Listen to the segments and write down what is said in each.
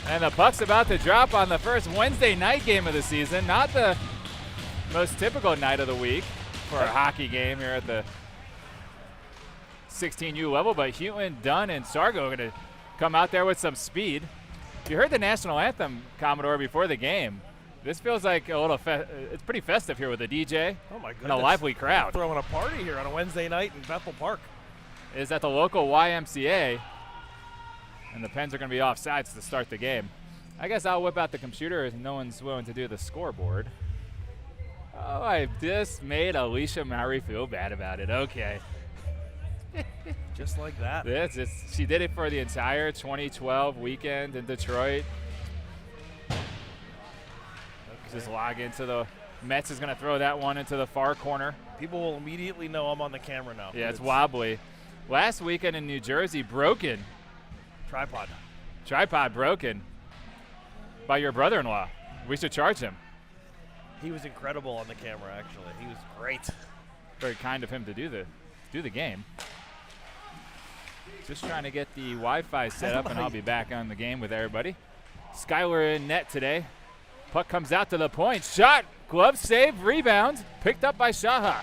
And the puck's about to drop on the first Wednesday night game of the season. Not the most typical night of the week for a hockey game here at the 16U level, but Hewton, Dunn, and Sargo are going to come out there with some speed. If you heard the national anthem, Commodore, before the game, this feels like a little, it's pretty festive here with the DJ. Oh my goodness. And a lively crowd. Throwing a party here on a Wednesday night in Bethel Park. It is at the local YMCA, and the Pens are going to be off sides to start the game. I guess I'll whip out the computer if no one's willing to do the scoreboard. Oh, I just made Alicia Murray feel bad about it. Okay. Just like that. She did it for the entire 2012 weekend in Detroit. Just log into the Mets is going to throw that one into the far corner. People will immediately know I'm on the camera now. Yeah, it's wobbly. Last weekend in New Jersey, broken. Tripod broken by your brother-in-law. We should charge him. He was incredible on the camera, actually. He was great. Very kind of him to do the game. Just trying to get the Wi-Fi set up, and I'll be back on the game with everybody. Skyler in net today. Puck comes out to the point. Shot, glove save, rebound. Picked up by Shaha.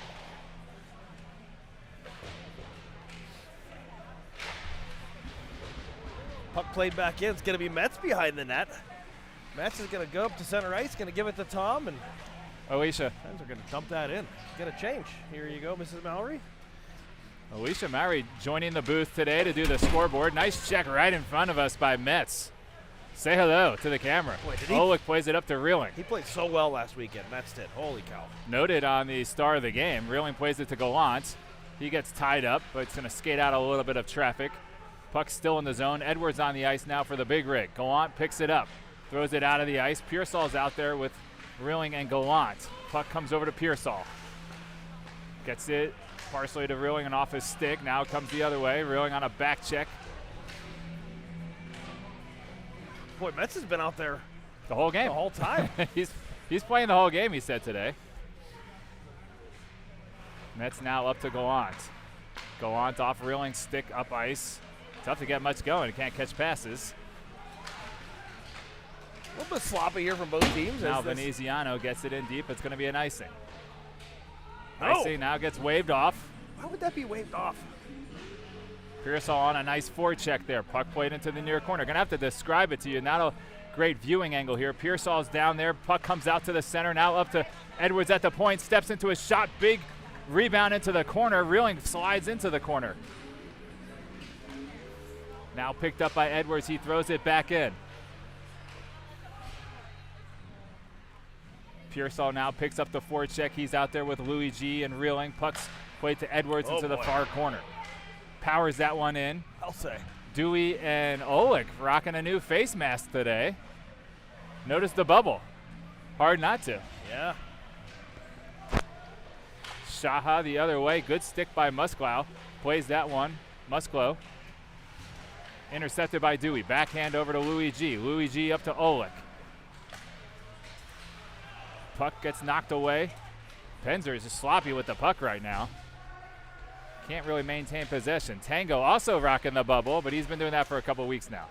Puck played back in. It's going to be Metz behind the net. Metz is going to go up to center ice, going to give it to Tom, and Alicia. Pens are going to dump that in. Get a change. Here you go, Mrs. Mallory. Alicia Murray joining the booth today to do the scoreboard. Nice check right in front of us by Metz. Say hello to the camera. Oleg plays it up to Reeling. He played so well last weekend. Metz did. Holy cow. Noted on the star of the game. Reeling plays it to Gallant. He gets tied up, but it's going to skate out a little bit of traffic. Puck's still in the zone. Edwards on the ice now for the big rig. Gallant picks it up. Throws it out of the ice. Pearsall's out there with Reeling and Gallant. Puck comes over to Pearsall. Gets it partially to Reeling and off his stick. Now it comes the other way. Reeling on a back check. Boy, Metz has been out there the whole game. The whole time. he's playing the whole game, he said today. Metz now up to Gallant. Gallant off Reeling, stick up ice. Tough to get much going. He can't catch passes. A little bit sloppy here from both teams. Now Veneziano gets it in deep. It's going to be an icing. Icing now gets waved off. Why would that be waved off? Pearsall on a nice forecheck there. Puck played into the near corner. Going to have to describe it to you. Not a great viewing angle here. Pearsall's down there. Puck comes out to the center. Now up to Edwards at the point. Steps into a shot. Big rebound into the corner. Reeling slides into the corner. Now picked up by Edwards. He throws it back in. Pearsall now picks up the forecheck. He's out there with Louis G and Reeling. Puck's played to Edwards into the far corner. Powers that one in. I'll say. Dewey and Oleg rocking a new face mask today. Notice the bubble. Hard not to. Yeah. Shaha the other way. Good stick by Musklow. Plays that one. Musklow. Intercepted by Dewey. Backhand over to Louis G. Louis G up to Oleg. Puck gets knocked away. Penzer is just sloppy with the puck right now. Can't really maintain possession. Tango also rocking the bubble, but he's been doing that for a couple weeks now.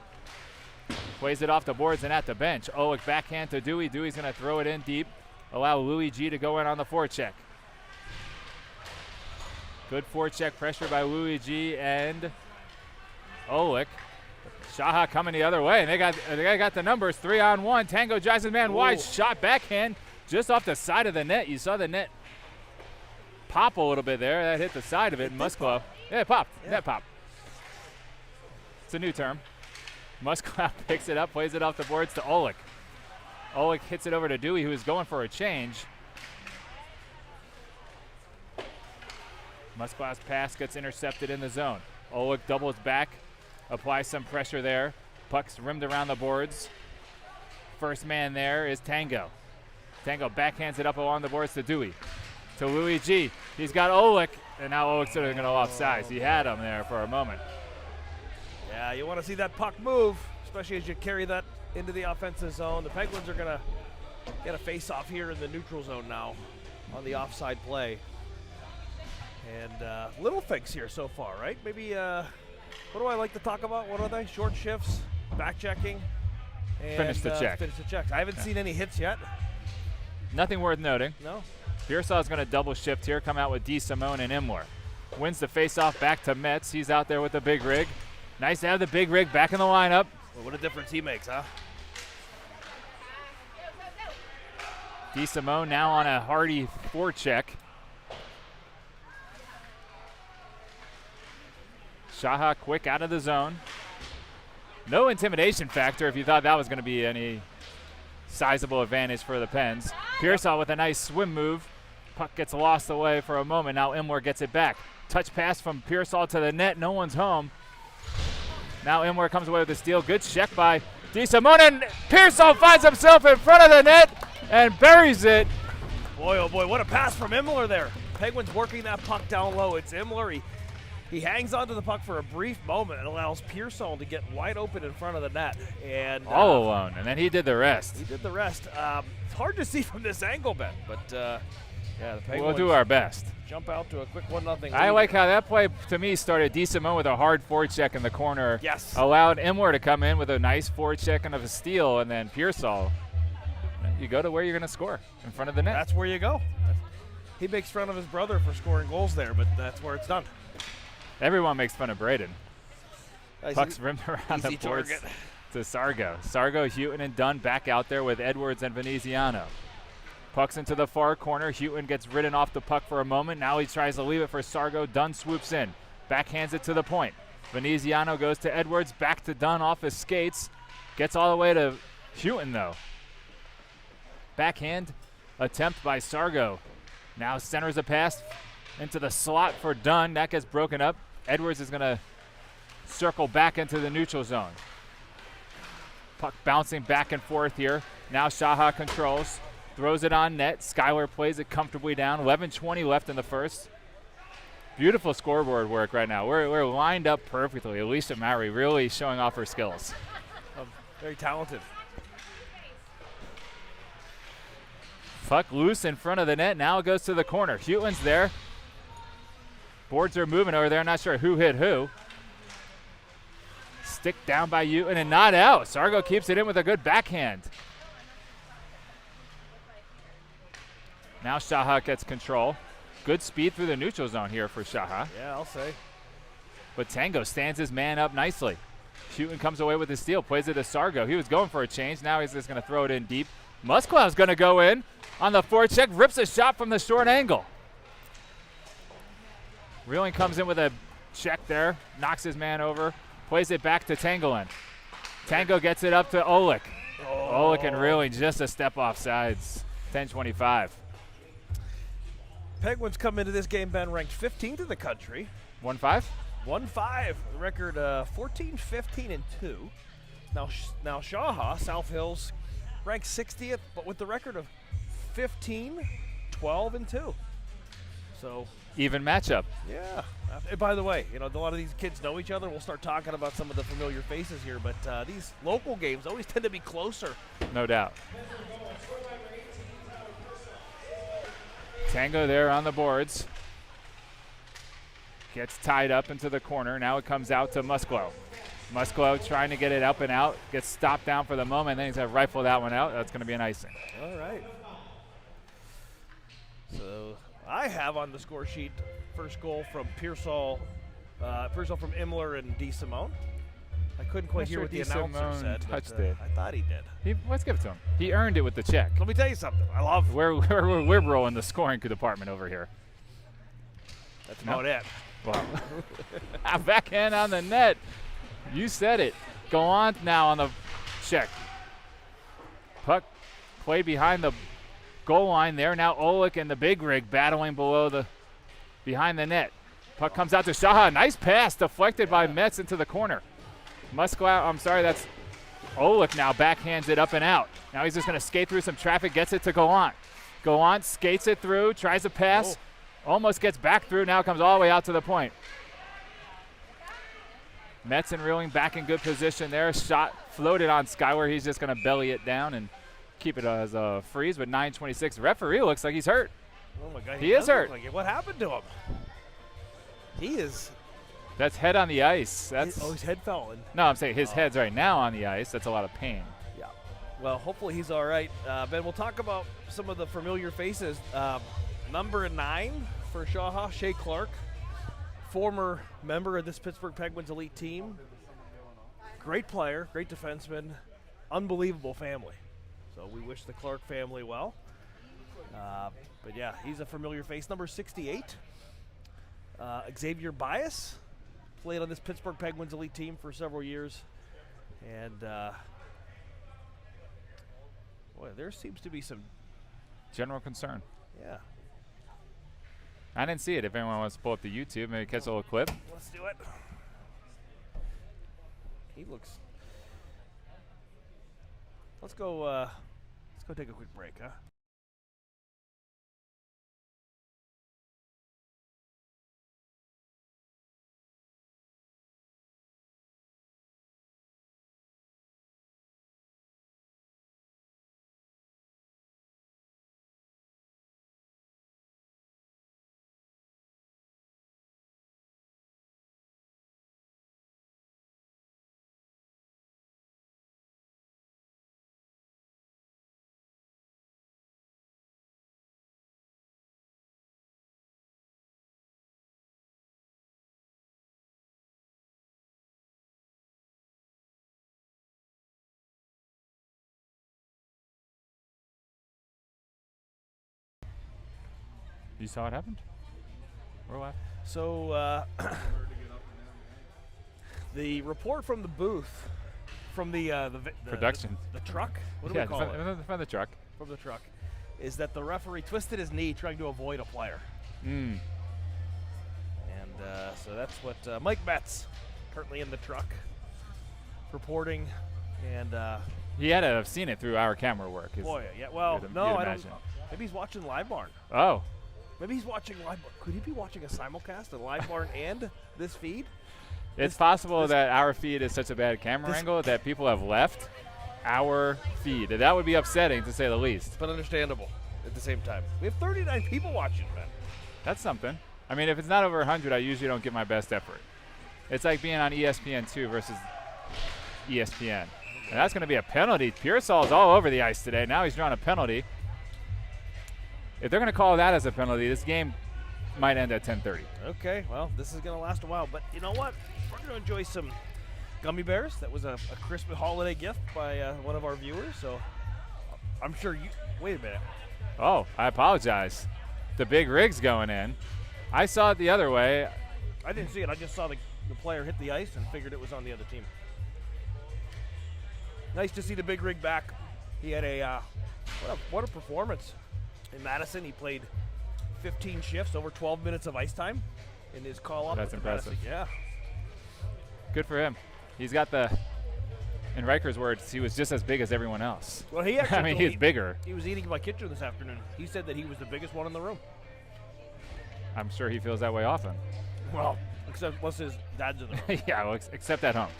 Plays it off the boards and at the bench. Oleg backhand to Dewey. Dewey's going to throw it in deep. Allow Louis G to go in on the forecheck. Good forecheck pressure by Louis G and Oleg. Shaha coming the other way, and they got the numbers 3-on-1. Tango drives his man wide. Shot backhand just off the side of the net. You saw the net pop a little bit there. That hit the side of it. Musklow. Yeah, it popped. Yeah. Net pop. It's a new term. Musklow picks it up, plays it off the boards to Oleg. Oleg hits it over to Dewey, who is going for a change. Musklow's pass gets intercepted in the zone. Oleg doubles back, applies some pressure there. Puck's rimmed around the boards. First man there is Tango. Tango backhands it up along the boards to Dewey. To Louis G. He's got Oleg, and now Oleg's sort of going to off sides. He had him there for a moment. Yeah, you want to see that puck move, especially as you carry that into the offensive zone. The Penguins are going to get a face-off here in the neutral zone now on the offside play. And little things here so far, right? Maybe, what do I like to talk about? What are they? Short shifts, back checking, and finish the check. Finish the checks. I haven't seen any hits yet. Nothing worth noting. No. Pearsall is going to double shift here, come out with DeSimone and Imler. Wins the faceoff back to Metz. He's out there with the big rig. Nice to have the big rig back in the lineup. Well, what a difference he makes, huh? DeSimone now on a hearty forecheck. Shaha quick out of the zone. No intimidation factor if you thought that was going to be any sizable advantage for the Pens. Pearsall with a nice swim move. Puck gets lost away for a moment. Now Imler gets it back. Touch pass from Pearsall to the net. No one's home. Now Imler comes away with the steal. Good check by DeSimone, and Pearsall finds himself in front of the net and buries it. Boy, oh boy, what a pass from Imler there. Penguins working that puck down low. It's Imler. He hangs onto the puck for a brief moment and allows Pearsall to get wide open in front of the net. And all alone, and then he did the rest. He did the rest. It's hard to see from this angle, Ben, but yeah, the Penguins we'll do our best. Jump out to a quick 1-0 lead. I like how that play, to me, started DeSimone with a hard forecheck in the corner. Yes. Allowed Imler to come in with a nice forecheck and a steal, and then Pearsall. You go to where you're going to score, in front of the net. That's where you go. He makes fun of his brother for scoring goals there, but that's where it's done. Everyone makes fun of Braden. Puck's rimmed around the boards target to Sargo. Sargo, Houghton, and Dunn back out there with Edwards and Veneziano. Puck's into the far corner. Houghton gets ridden off the puck for a moment. Now he tries to leave it for Sargo. Dunn swoops in. Backhands it to the point. Veneziano goes to Edwards. Back to Dunn off his skates. Gets all the way to Houghton, though. Backhand attempt by Sargo. Now centers a pass into the slot for Dunn. That gets broken up. Edwards is going to circle back into the neutral zone. Puck bouncing back and forth here. Now Shaha controls. Throws it on net. Skyler plays it comfortably down. 11:20 left in the first. Beautiful scoreboard work right now. We're lined up perfectly. Alicia Mowry really showing off her skills. Very talented. Puck loose in front of the net. Now it goes to the corner. Houghton's there. Boards are moving over there. Not sure who hit who. Stick down by Houghton and not out. Sargo keeps it in with a good backhand. Now Shaha gets control. Good speed through the neutral zone here for Shaha. Yeah, I'll say. But Tango stands his man up nicely. Houghton comes away with the steal, plays it to Sargo. He was going for a change. Now he's just going to throw it in deep. Musklow's going to go in on the forecheck, rips a shot from the short angle. Reeling comes in with a check there, knocks his man over, plays it back to Tangoin. Tango gets it up to Oleg. Oleg and Reeling just a step off sides. 10:25. Penguins come into this game, Ben, ranked 15th in the country. 1-5? 1-5. The record 14-15-2. Now Shaha, South Hills, ranked 60th, but with the record of 15-12-2. So even matchup. yeah. And by the way, a lot of these kids know each other. We'll start talking about some of the familiar faces here, but these local games always tend to be closer. No doubt. Tango there on the boards. Gets tied up into the corner. Now it comes out to Musklow. Musklow trying to get it up and out. Gets stopped down for the moment. Then he's going to rifle that one out. That's going to be an icing. All right. So I have on the score sheet first goal from Pearsall. First goal from Imler and DeSimone. I couldn't quite hear what the announcer said. Touched but, it. I thought he did. Let's give it to him. He earned it with the check. Let me tell you something. I love. We're liberal in the scoring department over here. That's about it. Well, backhand on the net. You said it. Go on now on the check. Puck play behind the goal line there. Now Oleg and the big rig battling behind the net. Puck comes out to Shaha. Nice pass deflected by Metz into the corner. That's Oleg now backhands it up and out. Now he's just going to skate through some traffic, gets it to Gallant. Gallant skates it through, tries a pass, almost gets back through, now comes all the way out to the point. Metz and Reeling back in good position there. Shot floated on Skyward. He's just going to belly it down and keep it as a freeze with 9:26. Referee looks like he's hurt. Oh my God, he is hurt. What happened to him? He is. That's head on the ice. His head fell in. No, I'm saying his head's right now on the ice. That's a lot of pain. Yeah. Well, hopefully he's all right. Ben, we'll talk about some of the familiar faces. Number 9 for Shaha, Shea Clark, former member of this Pittsburgh Penguins elite team. Great player, great defenseman, unbelievable family. So we wish the Clark family well. But yeah, he's a familiar face. Number 68, Xavier Bias, played on this Pittsburgh Penguins elite team for several years. And boy, there seems to be some general concern. Yeah. I didn't see it. If anyone wants to pull up the YouTube, maybe catch a little clip. Let's do it. He looks. Let's go take a quick break, huh? You saw what happened? We're live. So the report from the booth, from the production, the truck. What do we call it? From the truck. From the truck, is that the referee twisted his knee trying to avoid a player. Mm. And so that's what Mike Metz, currently in the truck, reporting. And he had to have seen it through our camera work. Boy, yeah. Well, no, I don't. Maybe he's watching Live Barn. Oh. Maybe he's watching Live Barn. Could he be watching a simulcast of Live Barn and this feed? It's possible that our feed is such a bad camera angle that people have left our feed. That would be upsetting, to say the least. But understandable at the same time. We have 39 people watching, man. That's something. I mean, if it's not over 100, I usually don't give my best effort. It's like being on ESPN2 versus ESPN. And that's going to be a penalty. Pearsall's all over the ice today. Now he's drawing a penalty. If they're going to call that as a penalty, this game might end at 10:30. Okay, well, this is going to last a while. But you know what? We're going to enjoy some gummy bears. That was a Christmas holiday gift by one of our viewers. So I'm sure you – wait a minute. Oh, I apologize. The big rig's going in. I saw it the other way. I didn't see it. I just saw the player hit the ice and figured it was on the other team. Nice to see the big rig back. He had what a performance. In Madison, he played 15 shifts, over 12 minutes of ice time in his call-up. That's impressive. Yeah. Good for him. He's got in Riker's words, he was just as big as everyone else. Well, he actually I mean, he's bigger. He was eating in my kitchen this afternoon. He said that he was the biggest one in the room. I'm sure he feels that way often. Well, except unless his dad's in the room. Yeah, well, except at home.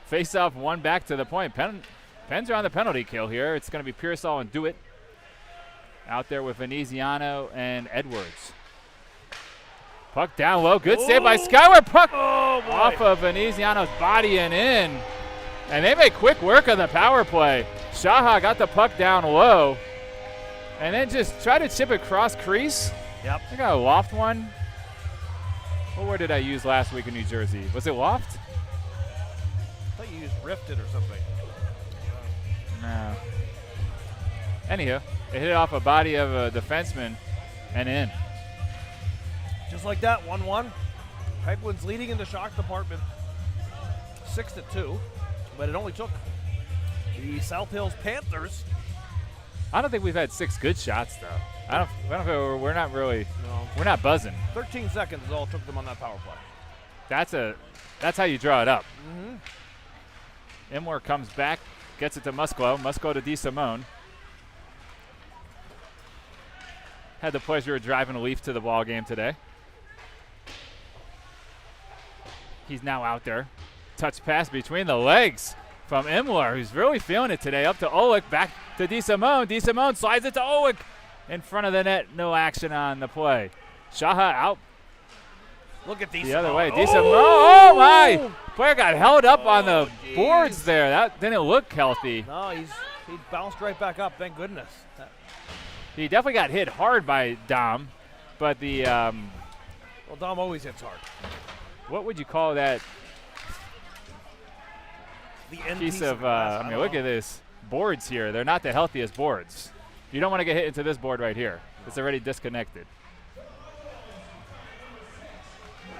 Face-off, one back to the point. Pens are on the penalty kill here. It's going to be Pearsall and Dewitt out there with Veneziano and Edwards. Puck down low. Good save by Skyward. Puck off of Veneziano's body and in. And they make quick work of the power play. Shaha got the puck down low and then just tried to chip it cross crease. Yep. I got a loft one. What word did I use last week in New Jersey? Was it loft? I thought you used rifted or something. No. Anywho, it hit off a body of a defenseman and in. Just like that, 1-1. Penguins leading in the shock department 6-2, but it only took the South Hills Panthers. I don't think we've had 6 good shots though. I don't feel we're not really. No. We're not buzzing. 13 seconds is all it took them on that power play. That's how you draw it up. Mm-hmm. Imler comes back, gets it to Musco. Musco to DeSimone. Had the pleasure of driving a Leaf to the ball game today. He's now out there. Touch pass between the legs from Imler, who's really feeling it today. Up to Olick, back to DeSimone. DeSimone slides it to Olick. In front of the net, no action on the play. Shaha out. Look at DeSimone. The other way. DeSimone. Oh, my! Player got held up on the boards there. That didn't look healthy. No, he bounced right back up, thank goodness. He definitely got hit hard by Dom, but the Well, Dom always hits hard. what would you call that The end piece of? glass, I mean, don't look know. at this boards here. They're not the healthiest boards. You don't want to get hit into this board right here. It's already disconnected.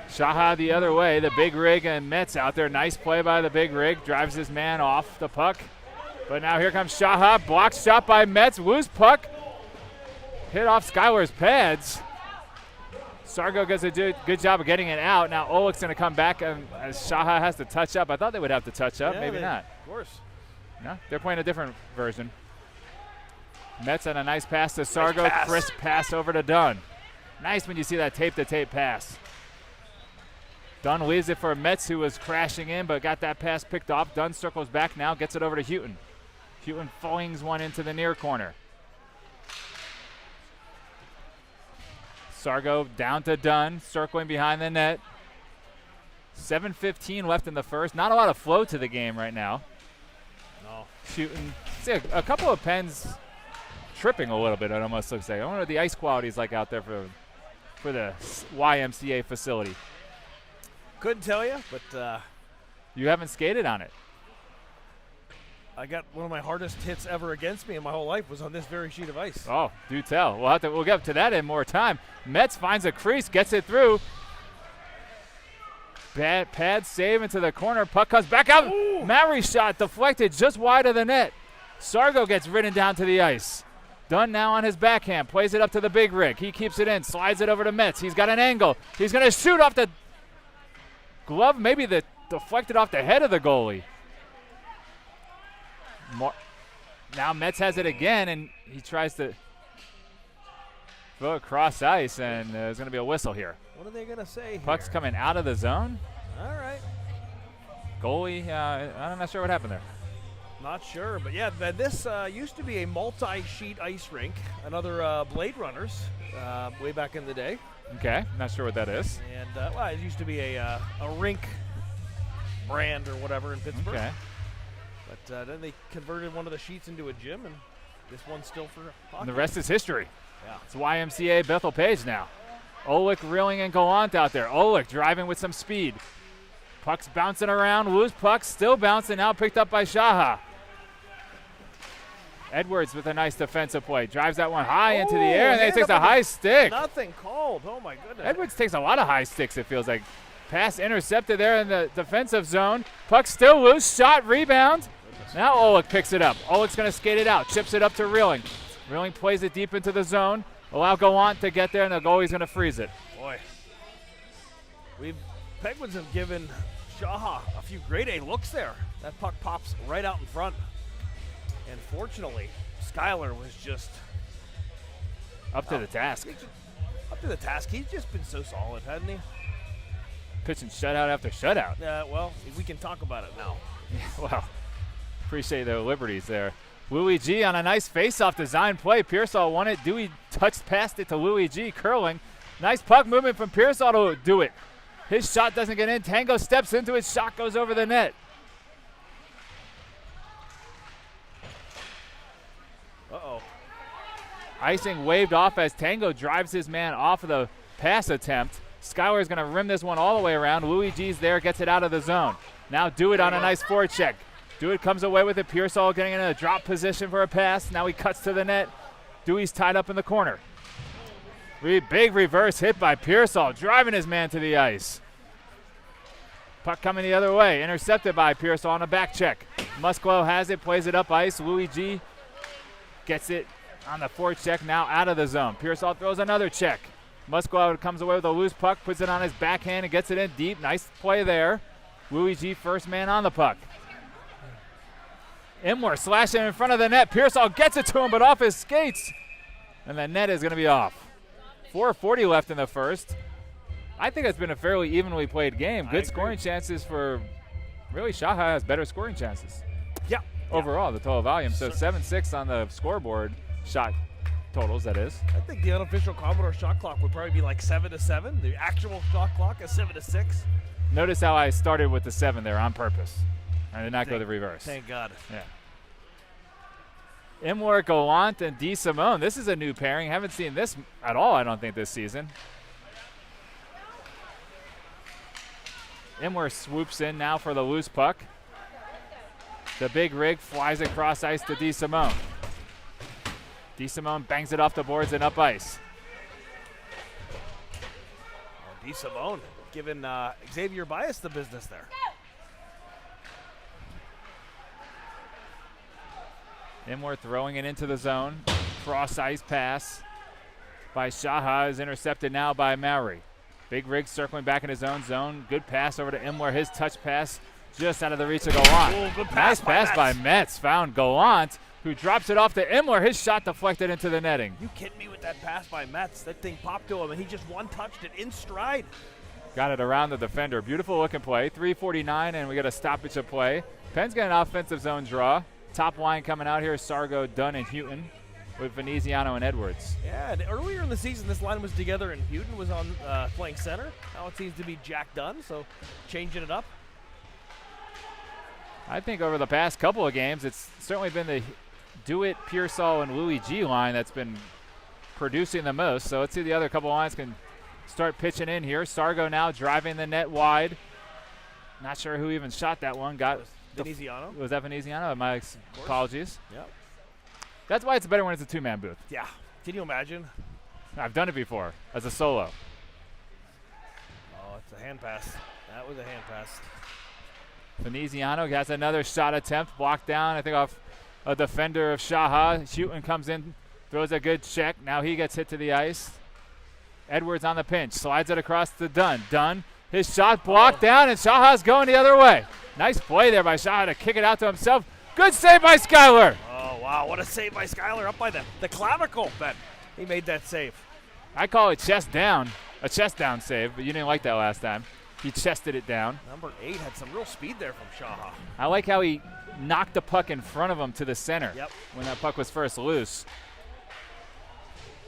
Shaha the other way. The big rig and Metz out there. Nice play by the big rig. Drives his man off the puck. But now here comes Shaha. Blocked shot by Metz. Loose puck. Hit off Skylar's pads. Sargo does a good job of getting it out. Now Oleg's going to come back, and as Shaha has to touch up. I thought they would have to touch up. Yeah, Maybe not. Of course. No, they're playing a different version. Metz on a nice pass to Sargo. pass. Crisp pass over to Dunn. Nice when you see that tape-to-tape pass. Dunn leaves it for Metz, who was crashing in, but got that pass picked off. Dunn circles back now, gets it over to Houghton. Houghton flings one into the near corner. Sargo down to Dunn, circling behind the net. 7:15 left in the first. Not a lot of flow to the game right now. No. Houghton, see a couple of pens tripping a little bit, it almost looks like. I wonder what the ice quality is like out there for the YMCA facility. Couldn't tell you, but You haven't skated on it. I got one of my hardest hits ever against me in my whole life was on this very sheet of ice. Oh, do tell. We'll get to that in more time. Metz finds a crease, gets it through. Bad pad save into the corner. Puck comes back out. Maury's shot deflected just wide of the net. Sargo gets ridden down to the ice. Dunn now on his backhand. Plays it up to the big rig. He keeps it in. Slides it over to Metz. He's got an angle. He's going to shoot off the glove. Maybe deflected off the head of the goalie. Now Metz has it again, and he tries to throw it across ice, and there's going to be a whistle here. What are they going to say here? Puck's coming out of the zone. All right. Goalie, I'm not sure what happened there. Not sure, but yeah, this used to be a multi-sheet ice rink. Another Blade Runners way back in the day. Okay, not sure what that is. And, well, it used to be a rink brand or whatever in Pittsburgh. Okay. But then they converted one of the sheets into a gym, and this one's still for hockey. And the rest is history. Yeah. It's YMCA Bethel Page now. Oleg reeling and Gallant out there. Oleg driving with some speed. Puck's bouncing around. Loose puck still bouncing, now picked up by Shaha. Edwards with a nice defensive play. Drives that one high into the air, and then he takes a high stick. Nothing called. Oh, my goodness. Edwards takes a lot of high sticks, it feels like. Pass intercepted there in the defensive zone. Puck still loose. Shot, rebound. Now Oleg picks it up. Oleg's going to skate it out. Chips it up to Reeling. Reeling plays it deep into the zone. Allow Gallant to get there, and the goalie's going to freeze it. Boy. Penguins have given Shaha a few grade A looks there. That puck pops right out in front. And fortunately, Skylar was just Up to the task. Up to the task. He's just been so solid, hasn't he? Pitching shutout after shutout. Well, we can talk about it now. Well, appreciate the liberties there. Louis G on a nice face-off design play. Pearsall won it. Dewey touched past it to Louis G, curling. Nice puck movement from Pearsall to do it. His shot doesn't get in. Tango steps into it. Shot goes over the net. Uh-oh. Icing waved off as Tango drives his man off of the pass attempt. Skylar is going to rim this one all the way around. Louis G's there, gets it out of the zone. Now Dewitt on a nice forecheck. Dewitt comes away with it. Pearsall getting in a drop position for a pass. Now he cuts to the net. Dewey's tied up in the corner. Big reverse hit by Pearsall, driving his man to the ice. Puck coming the other way, intercepted by Pearsall on a back check. Musclo has it, plays it up ice. Louis G gets it on the forecheck, now out of the zone. Pearsall throws another check. Musclo comes away with a loose puck, puts it on his backhand and gets it in deep. Nice play there. Louis G first man on the puck. Imler slashing in front of the net. Pearsall gets it to him, but off his skates. And the net is going to be off. 4:40 left in the first. I think it's been a fairly evenly played game. Good scoring chances for, really, Shaha has better scoring chances. Yeah. Overall, the total volume. So 7-6 on the scoreboard, shot totals, that is. I think the unofficial Commodore shot clock would probably be like 7-7. The actual shot clock is 7-6. Notice how I started with the 7 there on purpose. I did not go the reverse. Thank God. Yeah. Imler, Gallant, and DeSimone. This is a new pairing. Haven't seen this at all, I don't think, this season. Imler swoops in now for the loose puck. The big rig flies across ice to DeSimone. DeSimone bangs it off the boards and up ice. DeSimone giving Xavier Bias the business there. Imler throwing it into the zone. Cross ice pass by Shaha is intercepted now by Mowry. Big rig circling back in his own zone. Good pass over to Imler. His touch pass just out of the reach of Gallant. Ooh, good pass nice pass by Metz. Found Gallant, who drops it off to Imler. His shot deflected into the netting. You kidding me with that pass by Metz? That thing popped to him, and he just one-touched it in stride. Got it around the defender. Beautiful looking play. 3:49, and we got a stoppage of play. Penn's got an offensive zone draw. Top line coming out here, Sargo, Dunn, and Houghton with Veneziano and Edwards. Yeah, and earlier in the season, this line was together, and Houghton was on playing center. Now it seems to be Jack Dunn, so changing it up. I think over the past couple of games, it's certainly been the Dewitt, Pearsall, and Louis G line that's been producing the most. So let's see the other couple lines can start pitching in here. Sargo now driving the net wide. Not sure who even shot that one. Veneziano. Was that Veneziano? My apologies. Yep. That's why it's better when it's a two-man booth. Yeah. Can you imagine? I've done it before as a solo. Oh, it's a hand pass. That was a hand pass. Veneziano has another shot attempt, blocked down, I think, off a defender of Shaha. Houghton comes in, throws a good check. Now he gets hit to the ice. Edwards on the pinch, slides it across to Dunn. Dunn, his shot blocked down, and Shaha's going the other way. Nice play there by Shaha to kick it out to himself. Good save by Schuyler. Oh, wow, what a save by Schuyler up by the clavicle, Ben. He made that save. I call it chest down, a chest down save, but you didn't like that last time. He chested it down. Number 8 had some real speed there from Shaha. I like how he knocked the puck in front of him to the center when that puck was first loose.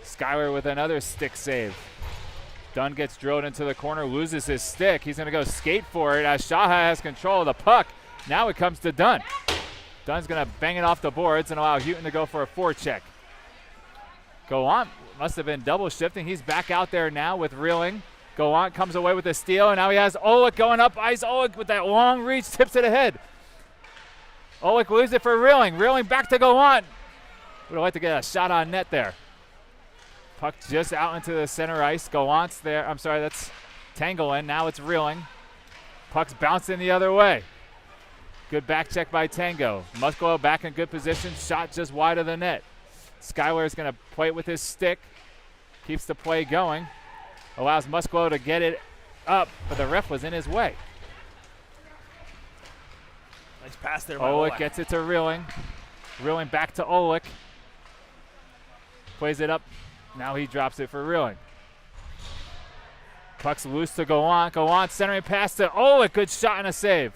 Schuyler with another stick save. Dunn gets drilled into the corner, loses his stick. He's going to go skate for it as Shaha has control of the puck. Now it comes to Dunn. Dunn's going to bang it off the boards and allow Houghton to go for a forecheck. Gallant must have been double shifting. He's back out there now with Reeling. Gallant comes away with a steal, and now he has Olick going up ice. Olick with that long reach tips it ahead. Olick leaves it for Reeling. Reeling back to Gallant. Would have liked to get a shot on net there. Puck just out into the center ice. Gallant's there. I'm sorry, that's Tanglin. Now it's Reeling. Puck's bouncing the other way. Good back check by Tango. Musgrove back in good position. Shot just wide of the net. Schuyler is going to play it with his stick. Keeps the play going. Allows Musgrove to get it up, but the ref was in his way. Nice pass there by Olick Olick. gets it to Reeling. Reeling back to Olick. Plays it up. Now he drops it for Reeling. Puck's loose to Gallant. Gallant centering pass to Olick. Good shot and a save.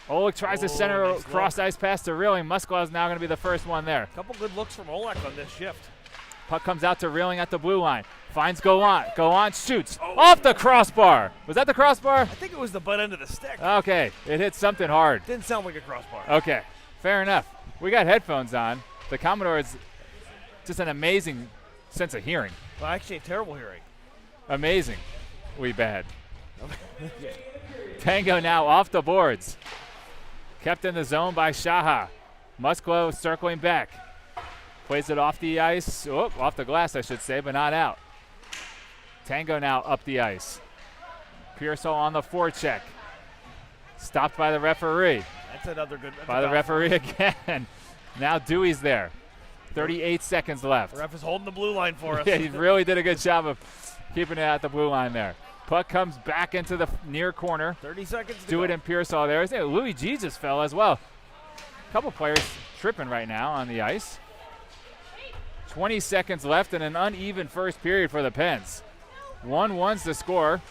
Olick tries to center nice cross ice pass to Reeling. Musgrove is now going to be the first one there. Couple good looks from Olick on this shift. Puck comes out to Reeling at the blue line. Finds Gallant. Gallant shoots off the crossbar. Was that the crossbar? I think it was the butt end of the stick. Okay, it hit something hard. Didn't sound like a crossbar. Okay, fair enough. We got headphones on. The Commodore is just an amazing sense of hearing. Well, actually, a terrible hearing. Amazingly bad. Tango now off the boards. Kept in the zone by Shaha. Musgrove circling back. Plays it off the ice. Oh, off the glass, I should say, but not out. Tango now up the ice. Pearsall on the forecheck. Stopped by the referee. That's another good. By the referee again. Now Dewey's there. 38 seconds left. The ref is holding the blue line for us. Yeah, he really did a good job of keeping it at the blue line there. Puck comes back into the near corner. 30 seconds to Dewitt go. and Pearsall there. Louis G just fell as well. A couple players tripping right now on the ice. 20 seconds left and an uneven first period for the Pens. 1-1's the score.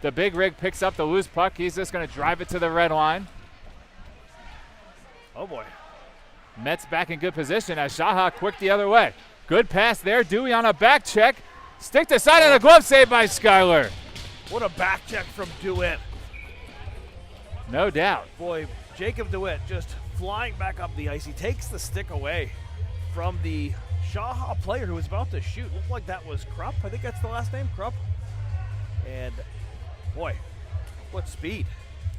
The big rig picks up the loose puck. He's just going to drive it to the red line. Oh, boy. Mets back in good position as Shaha quick the other way. Good pass there. Dewey on a back check. Stick to side and a glove save by Schuyler. What a back check from DeWitt. No doubt. Boy, Jacob DeWitt just flying back up the ice. He takes the stick away from the Shaha player who was about to shoot. Looked like that was Krupp. I think that's the last name, Krupp. And boy, what speed.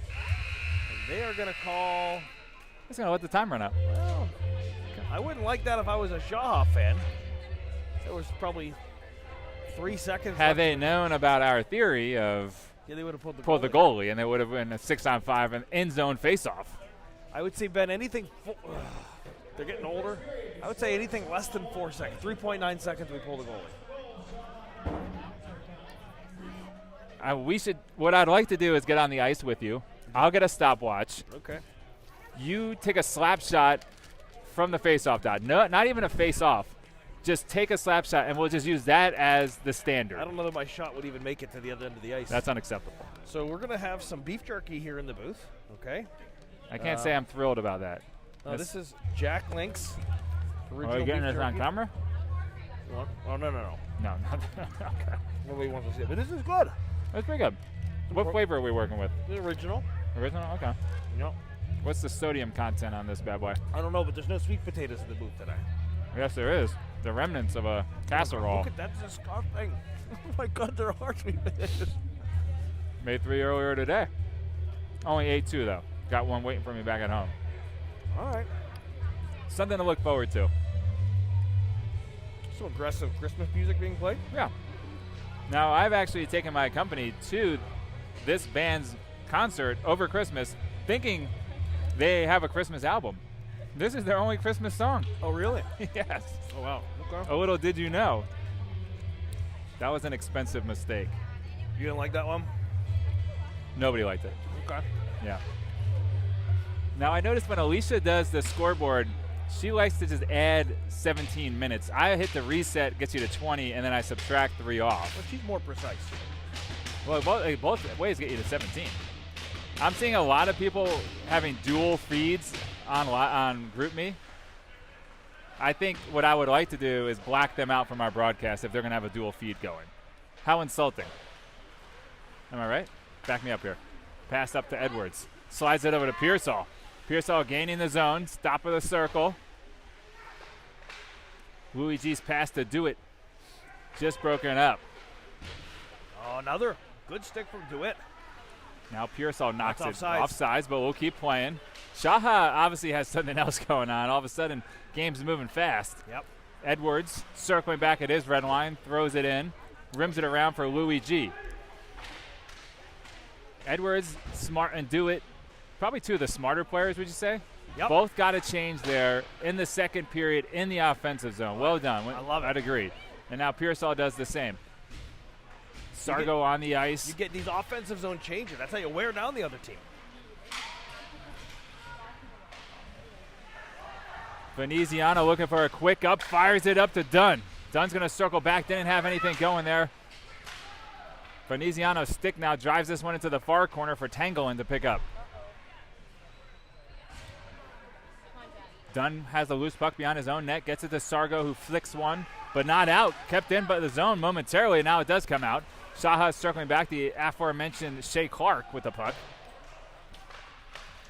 And they are going to call. He's going to let the time run out. Well, I wouldn't like that if I was a Shaha fan. There was probably 3 seconds. Had they known about our theory of they would have pulled the goalie, and they would have been a 6-on-5 and end zone faceoff. I would say, Ben, anything. They're getting older. I would say anything less than 4 seconds. 3.9 seconds, we pull the goalie. What I'd like to do is get on the ice with you. I'll get a stopwatch. Okay. You take a slap shot from the faceoff dot. No, not even a face-off. Just take a slap shot, and we'll just use that as the standard. I don't know that my shot would even make it to the other end of the ice. That's unacceptable. So we're going to have some beef jerky here in the booth, okay? I can't say I'm thrilled about that. This is Jack Link's original Are you getting beef this on jerky. camera? Oh, no. No, no. Okay. Nobody wants to see it, but this is good. That's pretty good. What flavor are we working with? The original. Original? Okay. Yep. What's the sodium content on this bad boy? I don't know, but there's no sweet potatoes in the booth today. Yes, there is. The remnants of a casserole. Look at that disgusting. Oh my God, there are sweet potatoes. Made 3 earlier today. Only ate 2 though. Got 1 waiting for me back at home. All right. Something to look forward to. Some aggressive Christmas music being played. Yeah. Now, I've actually taken my company to this band's concert over Christmas thinking they have a Christmas album. This is their only Christmas song. Oh, really? Yes. Oh, wow. Okay. A little did you know. That was an expensive mistake. You didn't like that one? Nobody liked it. Okay. Yeah. Now, I noticed when Alicia does the scoreboard, she likes to just add 17 minutes. I hit the reset, gets you to 20, and then I subtract 3 off. Well, she's more precise. Well, both ways get you to 17. I'm seeing a lot of people having dual feeds on GroupMe. I think what I would like to do is black them out from our broadcast if they're going to have a dual feed going. How insulting. Am I right? Back me up here. Pass up to Edwards. Slides it over to Pearsall. Pearsall gaining the zone. Stop of the circle. Luigi's pass to DeWitt. Just broken up. Oh, another good stick from DeWitt. Now Pearsall knocks That's it offsides. offsides, but we'll keep playing. Shaha obviously has something else going on. All of a sudden, game's moving fast. Yep. Edwards circling back at his red line, throws it in, rims it around for Luigi. Edwards, Smart, and DeWitt, probably 2 of the smarter players, would you say? Yep. Both got a change there in the second period in the offensive zone. Well done. I love it. I'd agree. And now Pearsall does the same. Sargo on the ice. You get these offensive zone changes. That's how you wear down the other team. Veneziano looking for a quick up, fires it up to Dunn. Dunn's going to circle back, didn't have anything going there. Veneziano's stick now drives this one into the far corner for Tangelin to pick up. Dunn has a loose puck behind his own net, gets it to Sargo, who flicks one, but not out. Kept in by the zone momentarily, now it does come out. Shaha circling back, the aforementioned Shea Clark with the puck.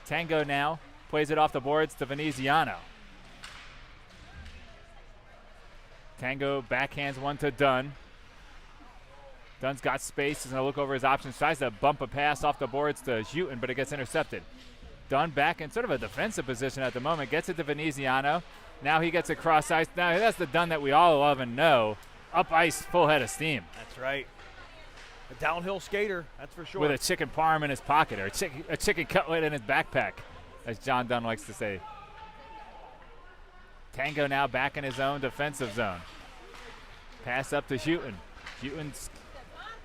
Tango now plays it off the boards to Veneziano. Tango backhands one to Dunn. Dunn's got space. He's going to look over his options. Tries to bump a pass off the boards to Houghton, but it gets intercepted. Dunn back in sort of a defensive position at the moment. Gets it to Veneziano. Now he gets across ice. Now that's the Dunn that we all love and know. Up ice, full head of steam. That's right. A downhill skater, that's for sure. With a chicken parm in his pocket, or a chicken cutlet in his backpack, as John Dunn likes to say. Tango now back in his own defensive zone. Pass up to Houghton. Houghton's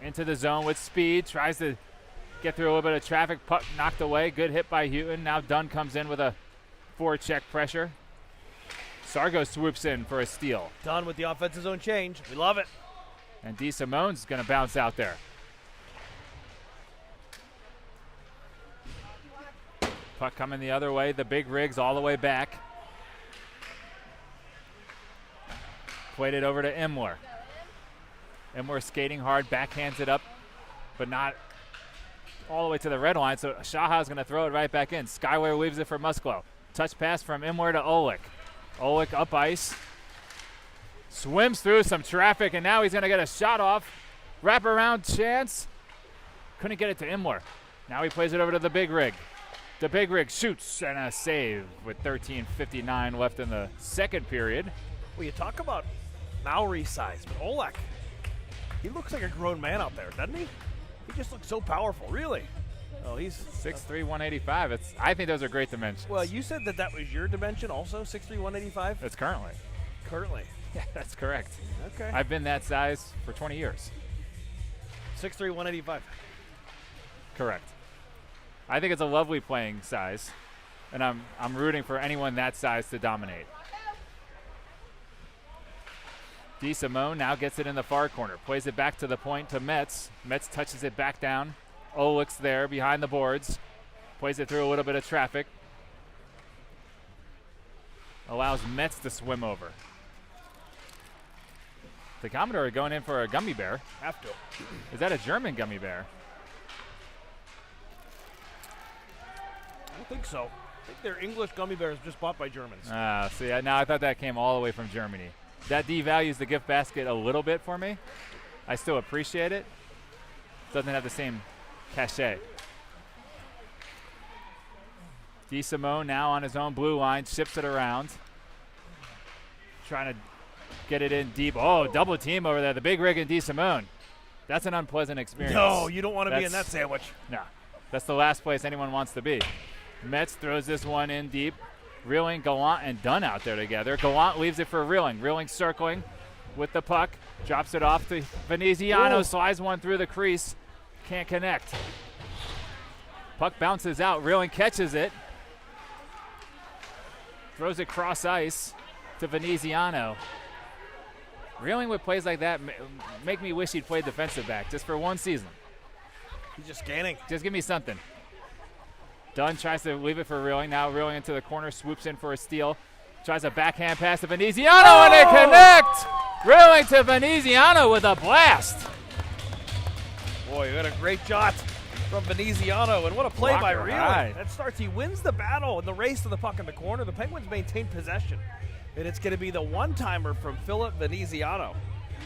into the zone with speed. Tries to get through a little bit of traffic. Puck knocked away. Good hit by Houghton. Now Dunn comes in with a forecheck pressure. Sargo swoops in for a steal. Dunn with the offensive zone change. We love it. And D. Simone's going to bounce out there. Puck coming the other way. The big rigs all the way back. Played it over to Imler. Imler skating hard, backhands it up, but not all the way to the red line. So Shaha's going to throw it right back in. Skyway leaves it for Musklo. Touch pass from Imler to Olick. Olick up ice. Swims through some traffic, and now he's going to get a shot off. Wraparound chance. Couldn't get it to Imler. Now he plays it over to the Big Rig. The Big Rig shoots and a save with 13:59 left in the second period. Well, you talk about Maori size, but Olek, he looks like a grown man out there, doesn't he? He just looks so powerful, really. Oh, he's 6'3", 185. I think those are great dimensions. Well, you said that was your dimension also, 6'3", 185? It's currently. Currently. Yeah, that's correct. Okay. I've been that size for 20 years. 6'3", 185. Correct. I think it's a lovely playing size, and I'm rooting for anyone that size to dominate. DeSimone now gets it in the far corner, plays it back to the point to Metz. Metz touches it back down. Olick's there behind the boards, plays it through a little bit of traffic. Allows Metz to swim over. The Commodore going in for a gummy bear. Have to. Is that a German gummy bear? I don't think so. I think they're English gummy bears just bought by Germans. See, now I thought that came all the way from Germany. That devalues the gift basket a little bit for me. I still appreciate it. Doesn't have the same cachet. DeSimone now on his own blue line, ships it around. Trying to get it in deep. Oh, double team over there. The Big Rig and DeSimone. That's an unpleasant experience. No, you don't want to be in that sandwich. No, that's the last place anyone wants to be. Metz throws this one in deep. Reeling, Gallant, and Dunn out there together. Gallant leaves it for Reeling. Reeling circling with the puck. Drops it off to Veneziano. Whoa. Slides one through the crease. Can't connect. Puck bounces out. Reeling catches it. Throws it cross ice to Veneziano. Reeling with plays like that make me wish he'd played defensive back just for one season. He's just scanning. Just give me something. Dunn tries to leave it for Reeling. Now Reeling into the corner, swoops in for a steal. Tries a backhand pass to Veneziano, and they connect! Reeling to Veneziano with a blast. Boy, you got a great shot from Veneziano, and what a play by Blocker Reeling. high. That starts, he wins the battle in the race to the puck in the corner. The Penguins maintain possession, and it's going to be the one-timer from Philip Veneziano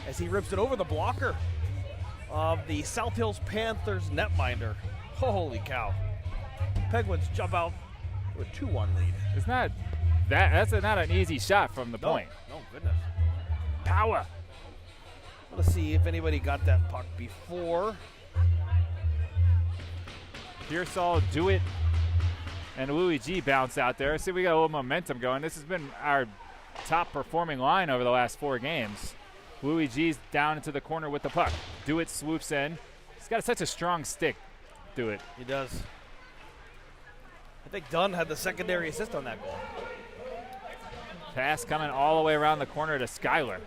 as he rips it over the blocker of the South Hills Panthers netminder. Holy cow. Penguins jump out with a 2-1 lead. It's not that's not an easy shot from the point. No, goodness. Power. Let's see if anybody got that puck before. Pearsall, Dewitt, and Louis G bounce out there. See, we got a little momentum going. This has been our top performing line over the last 4 games. Louis G's down into the corner with the puck. Dewitt swoops in. He's got such a strong stick, Dewitt. He does. I think Dunn had the secondary assist on that goal. Pass coming all the way around the corner to Skyler.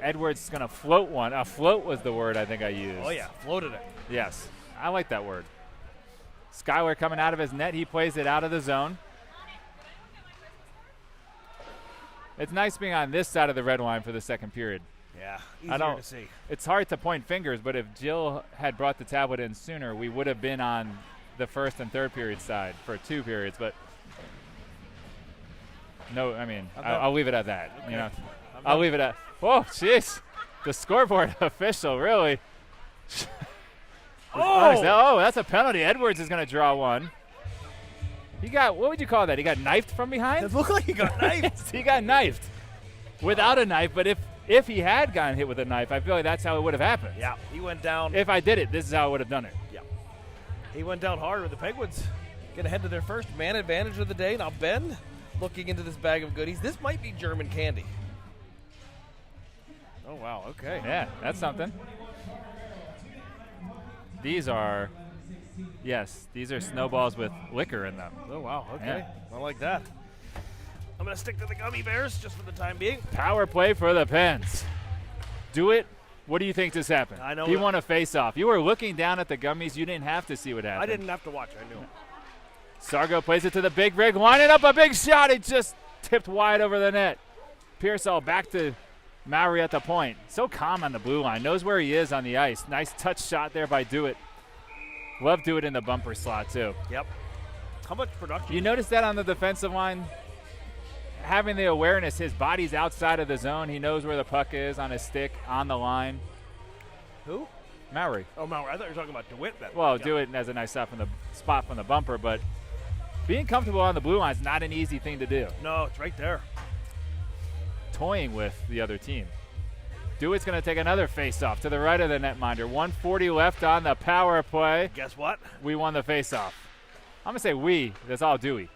Edwards is going to float one. Float was the word I think I used. Oh, yeah, floated it. Yes, I like that word. Skyler coming out of his net. He plays it out of the zone. It's nice being on this side of the red line for the second period. Yeah, easier to see. It's hard to point fingers, but if Jill had brought the tablet in sooner, we would have been on the first and third period side for 2 periods. But no, I mean, I'll leave it at that. Okay. You know, I'll leave it at. Oh, jeez, the scoreboard official really. Oh, that's a penalty. Edwards is going to draw one. He got, what would you call that? He got knifed from behind? It looked like he got knifed. He got knifed without a knife, but if he had gotten hit with a knife, I feel like that's how it would have happened. Yeah, he went down. If I did it, this is how I would have done it. Yeah. He went down hard with the Penguins. Get ahead to their first man advantage of the day. Now Ben looking into this bag of goodies. This might be German candy. Oh, wow, okay. Yeah, that's something. These are snowballs with liquor in them. Oh, wow, okay. Yeah. I like that. I'm going to stick to the gummy bears just for the time being. Power play for the Pens. Do it. What do you think just happened? I know. He won a face-off. You were looking down at the gummies. You didn't have to see what happened. I didn't have to watch. I knew. Sargo plays it to the Big Rig, lining up a big shot. It just tipped wide over the net. Pearsall back to Mowry at the point. So calm on the blue line. Knows where he is on the ice. Nice touch shot there by Dewitt. Love Dewitt in the bumper slot, too. Yep. how much production? You notice that on the defensive line? Having the awareness, his body's outside of the zone. He knows where the puck is on his stick, on the line. Who? Maury. Oh, Maury. I thought you were talking about DeWitt then. Well, Yeah. do it as a nice spot from the bumper, but being comfortable on the blue line is not an easy thing to do. No, it's right there. Toying with the other team. Dewitt's going to take another face-off to the right of the netminder. 1:40 left on the power play. Guess what? We won the face-off. I'm going to say we. That's all Dewey.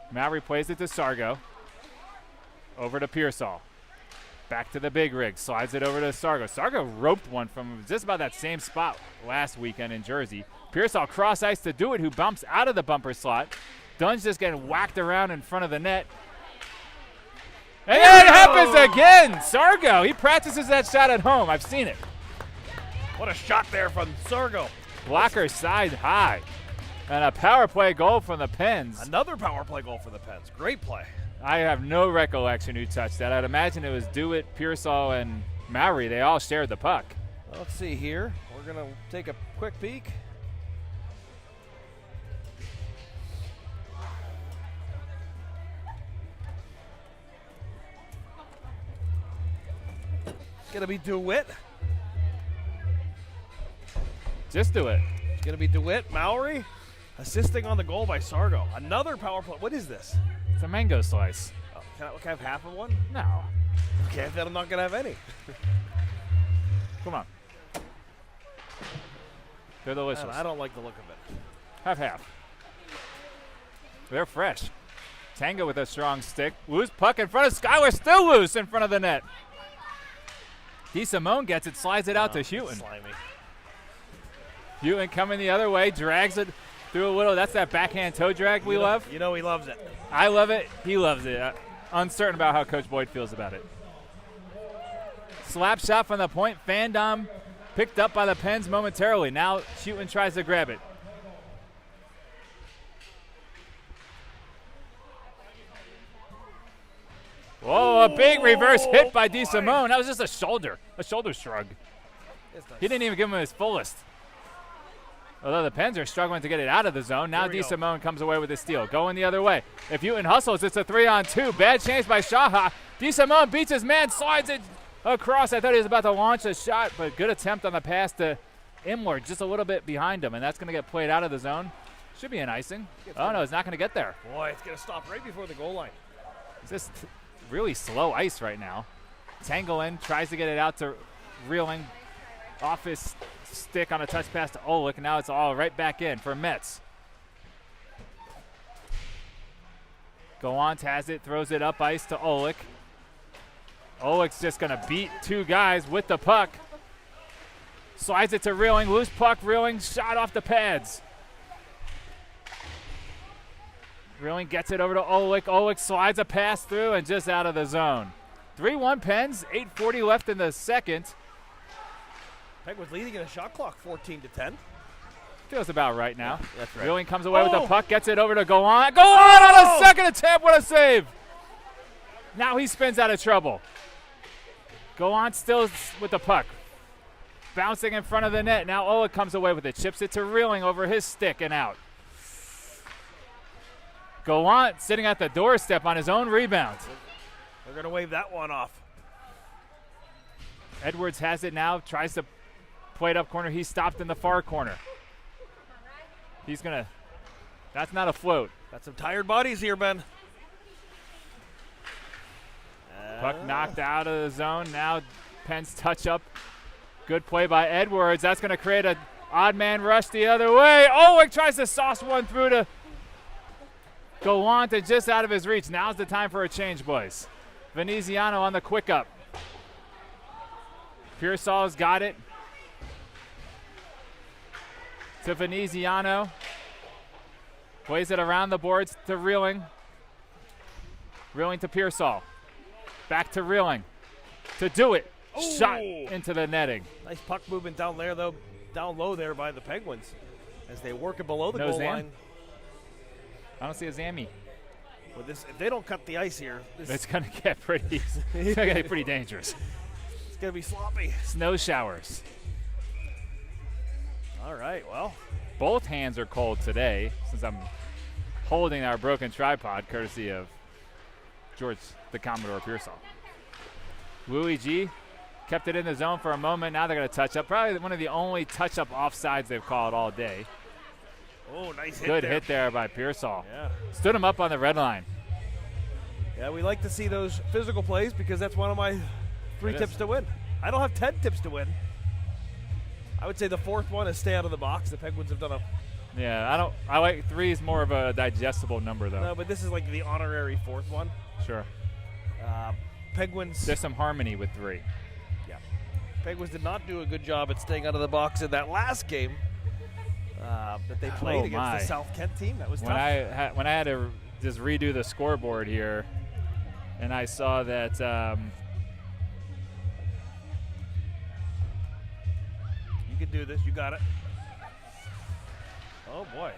Maury plays it to Sargo. Over to Pearsall. Back to the big rig. Slides it over to Sargo. Sargo roped one from just about that same spot last weekend in Jersey. Pearsall cross ice to Dewitt, who bumps out of the bumper slot. Dunn's just getting whacked around in front of the net. And it happens again. Sargo, he practices that shot at home. I've seen it. What a shot there from Sargo. Blocker side high. And a power play goal from the Pens. Another power play goal for the Pens. Great play. I have no recollection who touched that. I'd imagine it was Dewitt, Pearsall, and Maury. They all shared the puck. Well, let's see here. We're going to take a quick peek. It's going to be DeWitt. Just do it. It's going to be DeWitt. Maury assisting on the goal by Sargo. Another power play. What is this? It's a mango slice. Oh, can I have half of one? No. Okay, then I'm not going to have any. Come on. They're delicious. Man, I don't like the look of it. Half. They're fresh. Tango with a strong stick. Loose puck in front of Skyler. Still loose in front of the net. DeSimone gets it, slides it out to Houghton. Slimy. Houghton coming the other way, drags it through a little. That's that backhand toe drag we love. You know he loves it. I love it. He loves it. Uncertain about how Coach Boyd feels about it. Slap shot from the point. Fandom picked up by the Pens momentarily. Now Houghton tries to grab it. Whoa, a big reverse hit by DeSimone. That was just a shoulder shrug. He didn't even give him his fullest. Although the Pens are struggling to get it out of the zone. Now DeSimone comes away with the steal. Going the other way. If Houghton hustles, it's a 3-on-2. Bad change by Shaha. DeSimone beats his man, slides it across. I thought he was about to launch a shot, but good attempt on the pass to Imler, just a little bit behind him, and that's going to get played out of the zone. Should be an icing. Oh, no, it's not going to get there. Boy, it's going to stop right before the goal line. It's just really slow ice right now. Tanglin tries to get it out to Reeling. Off his stick on a touch pass to Olick, and now it's all right back in for Metz. Gallant has it, throws it up ice to Olick. Olick's just going to beat two guys with the puck. Slides it to Reeling, loose puck, Reeling, shot off the pads. Reeling gets it over to Olick. Olick slides a pass through and just out of the zone. 3-1 Pens, 8:40 left in the second. Penguins leading in a shot clock, 14-10. Feels about right now. That's right. Reeling comes away with the puck, gets it over to Gallant. Gallant on a second attempt, what a save! Now he spins out of trouble. Gallant still with the puck. Bouncing in front of the net. Now Olick comes away with it. Chips it to Reeling over his stick and out. Gallant sitting at the doorstep on his own rebound. They're going to wave that one off. Edwards has it now, tries to play it up corner. He's stopped in the far corner. He's going to, that's not a float. Got some tired bodies here, Ben. Puck knocked out of the zone. Now Pens touch up. Good play by Edwards. That's going to create an odd man rush the other way. Olick tries to sauce one through to Gallant and just out of his reach. Now's the time for a change, boys. Veneziano on the quick up. Pearsall's got it. To Veneziano. Plays it around the boards to Reeling. Reeling to Pearsall. Back to Reeling. To Dewitt. Shot into the netting. Nice puck movement down there, though. Down low there by the Penguins as they work it below the No goal Zam? line. I don't see a Zammy. With this, if they don't cut the ice here, It's going to get pretty, it's gonna get pretty dangerous. it's going to be sloppy. Snow showers. All right, well. Both hands are cold today since I'm holding our broken tripod, courtesy of George the Commodore Pearsall. Louis G kept it in the zone for a moment. Now they're going to touch up. Probably one of the only touch-up offsides they've called all day. Oh, nice hit. Good hit there by Pearsall. Yeah. Stood him up on the red line. Yeah, we like to see those physical plays because that's one of my 3 tips to win. I don't have 10 tips to win. I would say the 4th one is stay out of the box. The Penguins have done a... Yeah, I like 3 is more of a digestible number, though. No, but this is like the honorary 4th one. Sure. Penguins... There's some harmony with 3. Yeah. Penguins did not do a good job at staying out of the box in that last game that they played against the South Kent team. That was tough. When I had to just redo the scoreboard here, and I saw that you can do this. You got it. Oh, boy.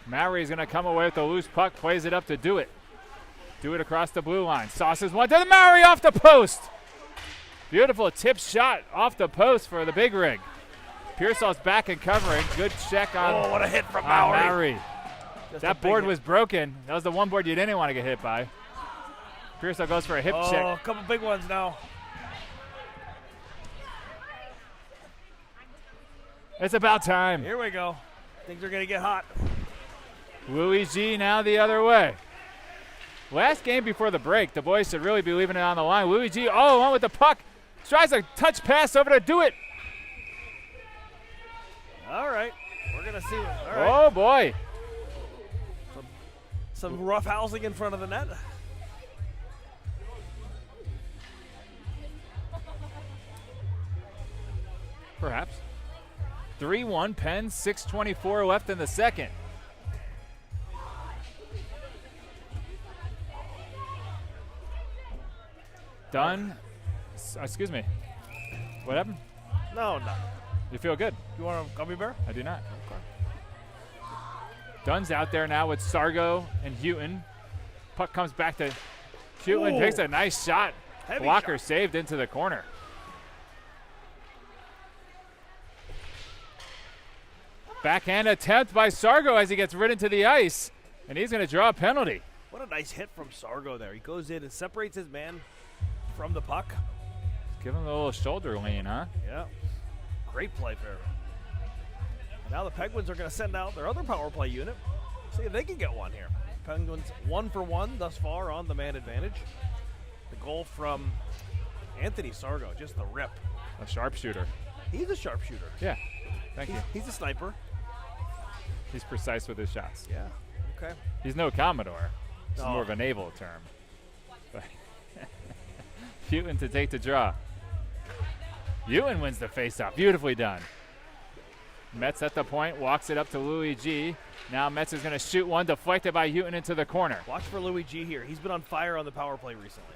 Maury's going to come away with the loose puck, plays it up to do it. Do it across the blue line. Sauces one to the Maury off the post. Beautiful tip shot off the post for the big rig. Pearsall's back and covering. Good check on Oh, what a hit from Maury. That board was broken. That was the one board you didn't want to get hit by. Pearsall goes for a hip check. Oh, a couple big ones now. It's about time. Here we go. Things are going to get hot. Louis G now the other way. Last game before the break, the boys should really be leaving it on the line. Louis G, on with the puck. Tries a touch pass over to do it. All right. We're going to see. All right. Oh, boy. Some rough housing in front of the net. Perhaps. 3-1 Pens, 6:24 left in the second. Done. Excuse me. What happened? No. You feel good? You want a gummy bear? I do not. Okay. Dunn's out there now with Sargo and Houghton. Puck comes back to Houghton, takes a nice shot. Heavy Blocker shot. saved into the corner. Backhand attempt by Sargo as he gets ridden to the ice, and he's going to draw a penalty. What a nice hit from Sargo there. He goes in and separates his man from the puck. Give him a little shoulder lean, huh? Yeah. Great play there. And now the Penguins are going to send out their other power play unit. See if they can get one here. Penguins 1 for 1 thus far on the man advantage. The goal from Anthony Sargo, just the rip. A sharpshooter. He's a sharpshooter. Yeah. Thank you. He's a sniper. He's precise with his shots. Yeah. Okay. He's no Commodore. It's No. more of a naval term. But Houghton to take the draw. Houghton wins the faceoff. Beautifully done. Metz at the point, walks it up to Louis G. Now Metz is going to shoot one, deflected by Houghton into the corner. Watch for Louis G here. He's been on fire on the power play recently.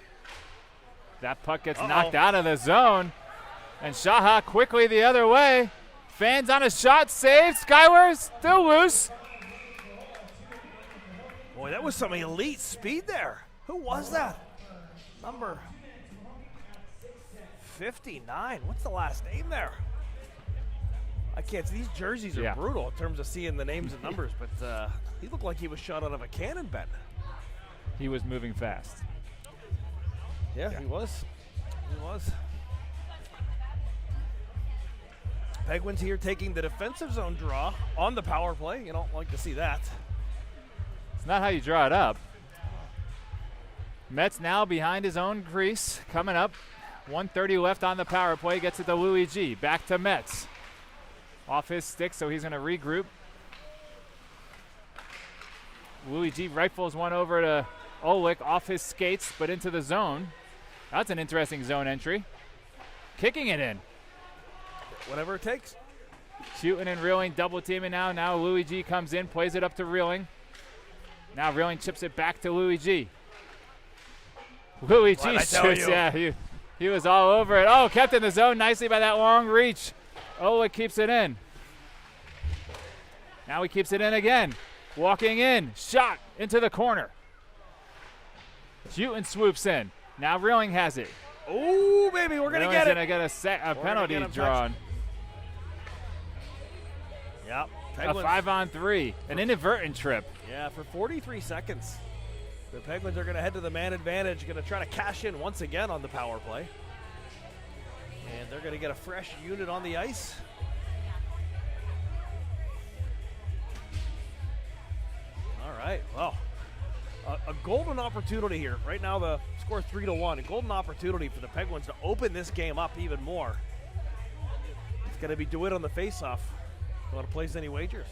That puck gets knocked out of the zone. And Shaha quickly the other way. Fans on a shot, saved. Skyward, still loose. Boy, that was some elite speed there. Who was that? Number 59. What's the last name there? I can't see. These jerseys are brutal in terms of seeing the names and numbers, but he looked like he was shot out of a cannon, Ben. He was moving fast. Yeah, he was. He was. Penguins here taking the defensive zone draw on the power play. You don't like to see that. It's not how you draw it up. Metz now behind his own crease, coming up. 1:30 left on the power play, gets it to Louis G. Back to Metz. Off his stick, so he's going to regroup. Louis G rifles one over to Olick off his skates, but into the zone. That's an interesting zone entry. Kicking it in. Whatever it takes. Houghton and Reeling double teaming now. Now Louis G comes in, plays it up to Reeling. Now Reeling chips it back to Louis G. Louis G shoots, yeah, he was all over it. Oh, kept in the zone nicely by that long reach. Olick keeps it in. Now he keeps it in again. Walking in, shot into the corner. Houghton swoops in. Now Reeling has it. Oh, baby, we're going to get it. Going to get a penalty drawn. Yep. A Penguins, 5-on-3, an inadvertent trip. yeah, for 43 seconds. The Penguins are going to head to the man advantage, going to try to cash in once again on the power play. And they're going to get a fresh unit on the ice. All right, well, a golden opportunity here. Right now the score 3-1. A golden opportunity for the Penguins to open this game up even more. It's going to be DeWitt on the faceoff. Want to place any wagers?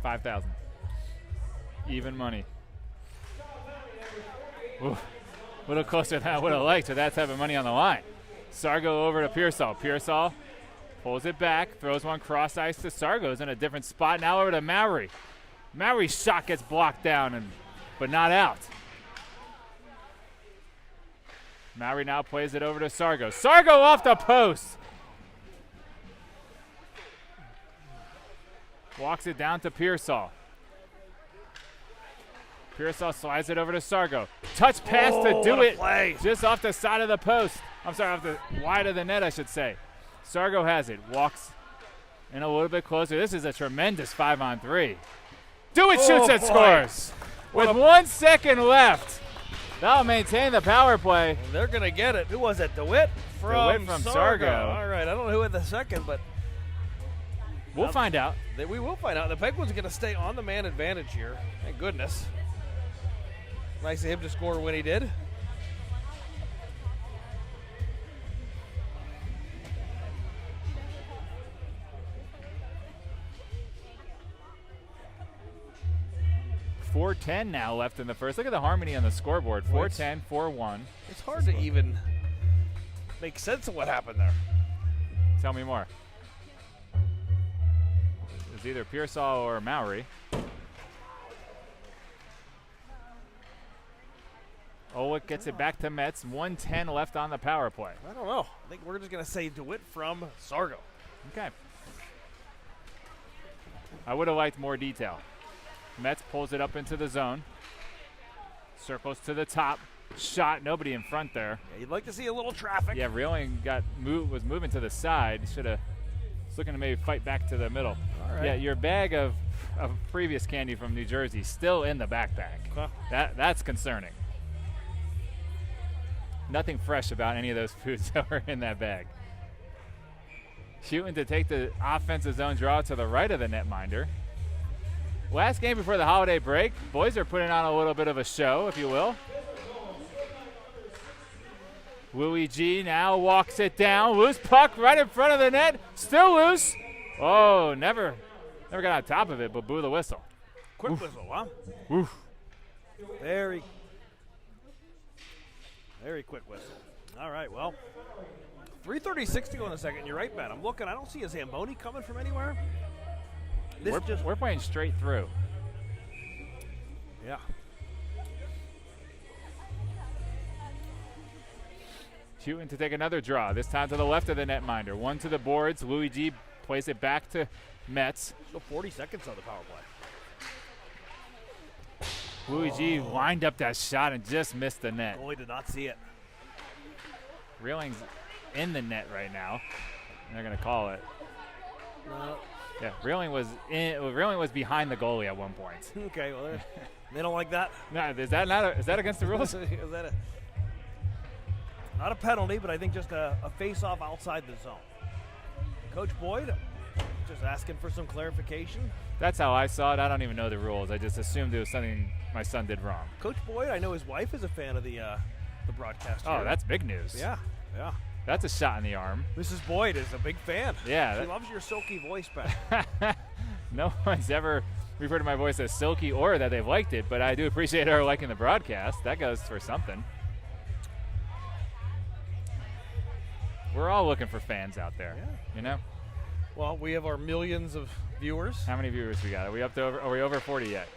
5,000. Even money. Ooh, a little closer than I would have liked with that type of money on the line. Sargo over to Pearsall. Pearsall pulls it back, throws one cross ice to Sargo's in a different spot. Now over to Mowry. Mowry's shot gets blocked down, but not out. Mowry now plays it over to Sargo. Sargo off the post. Walks it down to Pearsall. Pearsall slides it over to Sargo. Touch pass to DeWitt, just off the side of the post. I'm sorry, off the wide of the net, I should say. Sargo has it. Walks in a little bit closer. This is a tremendous 5-on-3. DeWitt shoots and scores. With 1 second left. That'll maintain the power play. And they're going to get it. Who was it? DeWitt from Sargo. All right, I don't know who had the second, but we'll find out. We will find out. The Penguins are going to stay on the man advantage here. Thank goodness. Nice of him to score when he did. .410 now left in the first. Look at the harmony on the scoreboard. 4:10, 4-1. It's hard to even make sense of what happened there. Tell me more. It's either Pearsall or Mowry. Olick gets it back to Metz. 1:10 left on the power play. I don't know. I think we're just going to say DeWitt from Sargo. Okay. I would have liked more detail. Metz pulls it up into the zone. Circles to the top. Shot. Nobody in front there. Yeah, you'd like to see a little traffic. Yeah, Reeling was moving to the side. Should have looking to maybe fight back to the middle. All right. Yeah, your bag of previous candy from New Jersey still in the backpack. Huh. That's concerning. Nothing fresh about any of those foods that were in that bag. Shooting to take the offensive zone draw to the right of the netminder. Last game before the holiday break. Boys are putting on a little bit of a show, if you will. Louis G now walks it down. Loose puck right in front of the net. Still loose. Oh, never got on top of it, but blew the whistle. Quick whistle, huh? Oof. Very quick whistle. All right, well, 3:36 to go in the second. You're right, Matt. I'm looking. I don't see a Zamboni coming from anywhere. We're playing straight through. Yeah. Shooting to take another draw. This time to the left of the netminder. One to the boards. Louis G plays it back to Metz. Still 40 seconds on the power play. Louis G lined up that shot and just missed the net. Goalie did not see it. Reeling's in the net right now. They're going to call it. Yeah, Reeling was behind the goalie at one point. Okay, well, they don't like that. No, is that against the rules? Is that not a penalty, but I think just a face-off outside the zone. Coach Boyd just asking for some clarification. That's how I saw it. I don't even know the rules. I just assumed it was something my son did wrong. Coach Boyd, I know his wife is a fan of the broadcast. Oh, here. that's big news. Yeah. That's a shot in the arm. Mrs. Boyd is a big fan. Yeah. She loves your silky voice back. No one's ever referred to my voice as silky or that they've liked it, but I do appreciate her liking the broadcast. That goes for something. We're all looking for fans out there, you know? Well, we have our millions of viewers. How many viewers we got? Are we over 40 yet?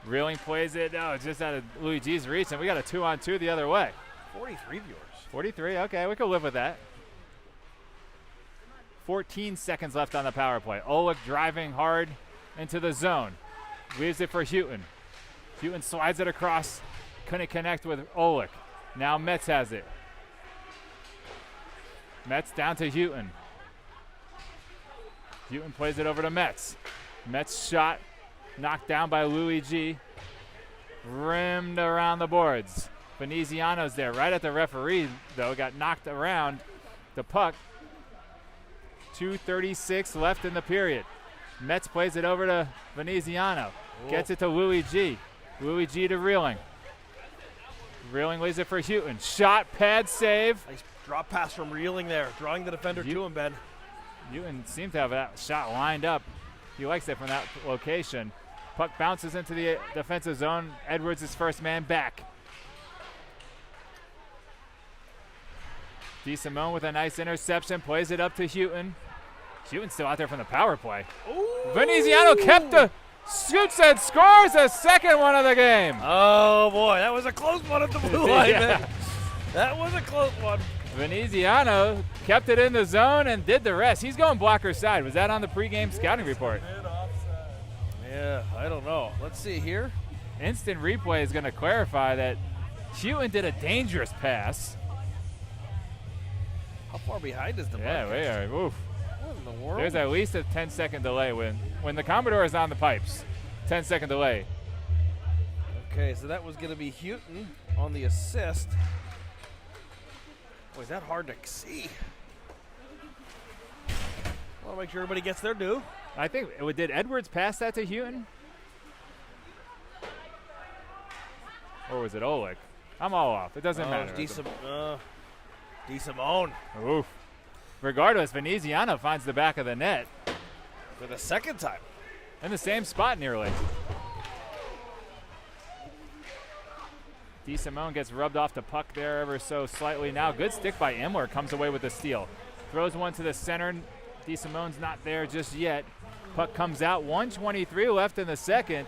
Reeling plays it. No, it's just out of Louis G's reach, and we got a 2-on-2 the other way. 43 viewers. 43, okay, we can live with that. 14 seconds left on the power play. Olick driving hard into the zone. Leaves it for Houghton. Houghton slides it across. Couldn't connect with Olick. Now Metz has it. Metz down to Houghton. Houghton plays it over to Metz. Metz shot knocked down by Luigi. Rimmed around the boards. Veneziano's there right at the referee, though. Got knocked around the puck. 2:36 left in the period. Metz plays it over to Veneziano. Gets it to Luigi. Luigi to Reeling. Reeling leaves it for Houghton. Shot, pad, save. Nice drop pass from Reeling there, drawing the defender to him, Ben. Houghton seemed to have that shot lined up. He likes it from that location. Puck bounces into the defensive zone. Edwards is first man back. DeSimone with a nice interception, plays it up to Houghton. Houghton's still out there from the power play. Ooh. Veneziano kept the shoots and scores a second one of the game. Oh boy, that was a close one at the blue line, man. That was a close one. Veneziano kept it in the zone and did the rest. He's going blocker side. Was that on the pregame scouting report? Yeah, I don't know. Let's see here. Instant replay is going to clarify that Houghton did a dangerous pass. How far behind is the Yeah, we are. Oof. What in the world? There's at least a 10-second delay when the Commodore is on the pipes. 10-second delay. Okay, so that was going to be Houghton on the assist. Boy, is that hard to see? I want to make sure everybody gets their due. I think, did Edwards pass that to Houghton? Or was it Olick? I'm all off. It doesn't matter. DeSimone. Oof. Regardless, Veneziano finds the back of the net. For the second time. In the same spot nearly. DeSimone gets rubbed off the puck there ever so slightly. Now good stick by Imler, comes away with the steal. Throws one to the center. DeSimone's not there just yet. Puck comes out, 1:23 left in the second.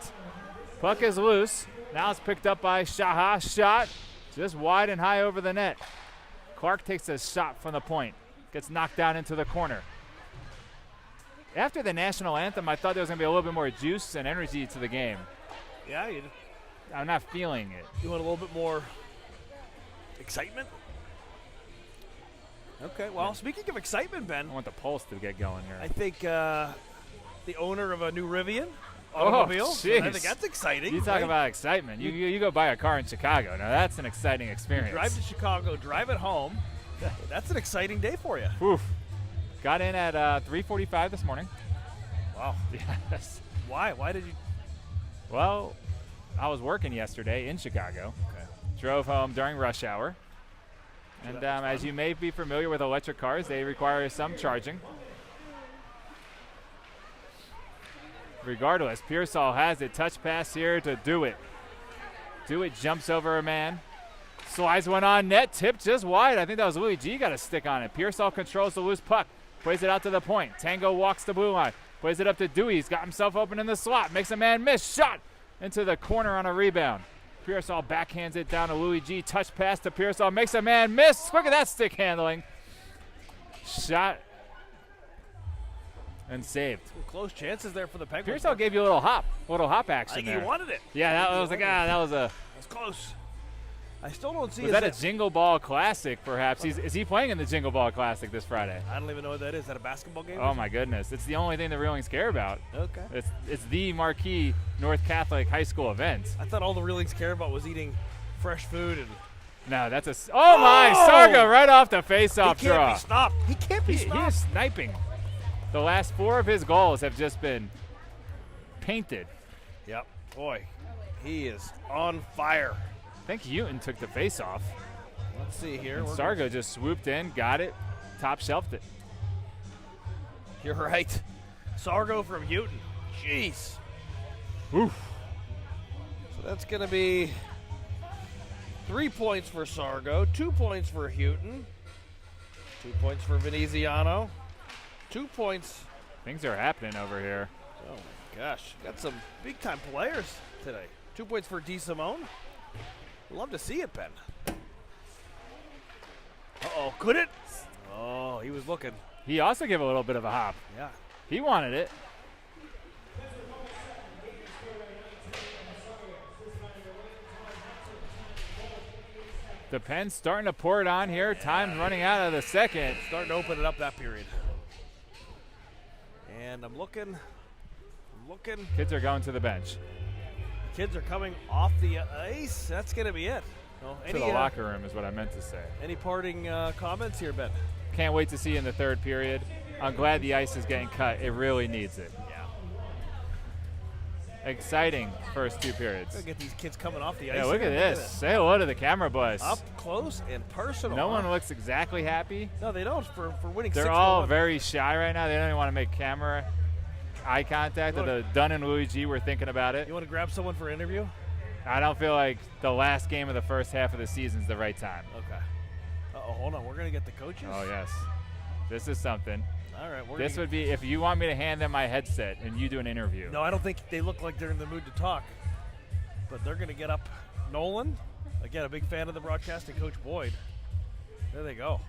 Puck is loose. Now it's picked up by Shaha. Shot just wide and high over the net. Clark takes a shot from the point. Gets knocked down into the corner. After the national anthem, I thought there was going to be a little bit more juice and energy to the game. Yeah, I'm not feeling it. you want a little bit more excitement? Okay, well, speaking of excitement, Ben, I want the pulse to get going here. I think the owner of a new Rivian automobile. I think that's exciting. You talk about excitement. You go buy a car in Chicago. Now that's an exciting experience. Drive to Chicago, drive it home. That's an exciting day for you. Oof. Got in at 3:45 this morning. Wow. Yes. Why? Why did you? Well, I was working yesterday in Chicago. Okay. Drove home during rush hour. And as you may be familiar with electric cars, they require some charging. Regardless, Pearsall has it. Touch pass here to Dewitt. Dewitt jumps over a man. Slides one on net. Tipped just wide. I think that was Luigi. Got a stick on it. Pearsall controls the loose puck. Plays it out to the point. Tango walks the blue line. Plays it up to Dewey. He's got himself open in the slot. Makes a man miss. Shot into the corner on a rebound. Pearsall backhands it down to Luigi. Touch pass to Pearsall. Makes a man miss. Look at that stick handling. Shot and saved. Some close chances there for the Penguins. Pearsall gave you a little hop action I think there. he wanted it. Yeah, that was like, that was a. That's close. I still don't see. Was that a Jingle Ball Classic, perhaps? Is he playing in the Jingle Ball Classic this Friday? I don't even know what that is. Is that a basketball game? Oh, my goodness. It's the only thing the Reelings care about. Okay. It's the marquee North Catholic high school event. I thought all the Reelings care about was eating fresh food and. No, that's a. Oh, my! Sarga right off the face-off He can't draw. be stopped. He can't be stopped. He is sniping. The last 4 of his goals have just been painted. Yep. Boy, he is on fire. I think Houghton took the face-off. Let's see here. And Sargo just swooped in, got it, top shelved it. You're right. Sargo from Houghton. Jeez. Oof. So that's going to be 3 points for Sargo, 2 points for Houghton, 2 points for Veneziano, 2 points. Things are happening over here. Oh, my gosh. Got some big-time players today. 2 points for DeSimone. Love to see it, Ben. Uh-oh, could it? Oh, he was looking. He also gave a little bit of a hop. Yeah. He wanted it. The Penn's starting to pour it on here. Time's running out of the second. Starting to open it up that period. And I'm looking. Kids are going to the bench. Kids are coming off the ice. That's going to be it. No, To the locker room is what I meant to say. Any parting comments here, Ben? Can't wait to see you in the third period. I'm glad the ice is getting cut. It really needs it. Yeah. Exciting first 2 periods. Gotta get these kids coming off the ice. Yeah, look at this. Say hello to the camera boys. Up close and personal. No one looks exactly happy. No, they don't for winning. They're 6-1. all very shy right now. They don't even want to make camera eye contact. Dunn and Luigi were thinking about it. You want to grab someone for an interview? I don't feel like the last game of the first half of the season is the right time. Okay. Uh-oh, hold on. We're going to get the coaches? Oh, yes. This is something. All right. This would be if you want me to hand them my headset and you do an interview. No, I don't think they look like they're in the mood to talk. But they're going to get up. Nolan, again, a big fan of the broadcast, and Coach Boyd. There they go.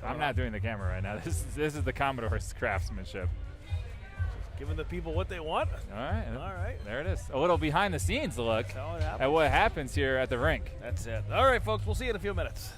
I'm not doing the camera right now. This is the Commodore's craftsmanship. Giving the people what they want. All right. All right. There it is. A little behind the scenes look That's how it happens. at what happens here at the rink. That's it. All right, folks. We'll see you in a few minutes.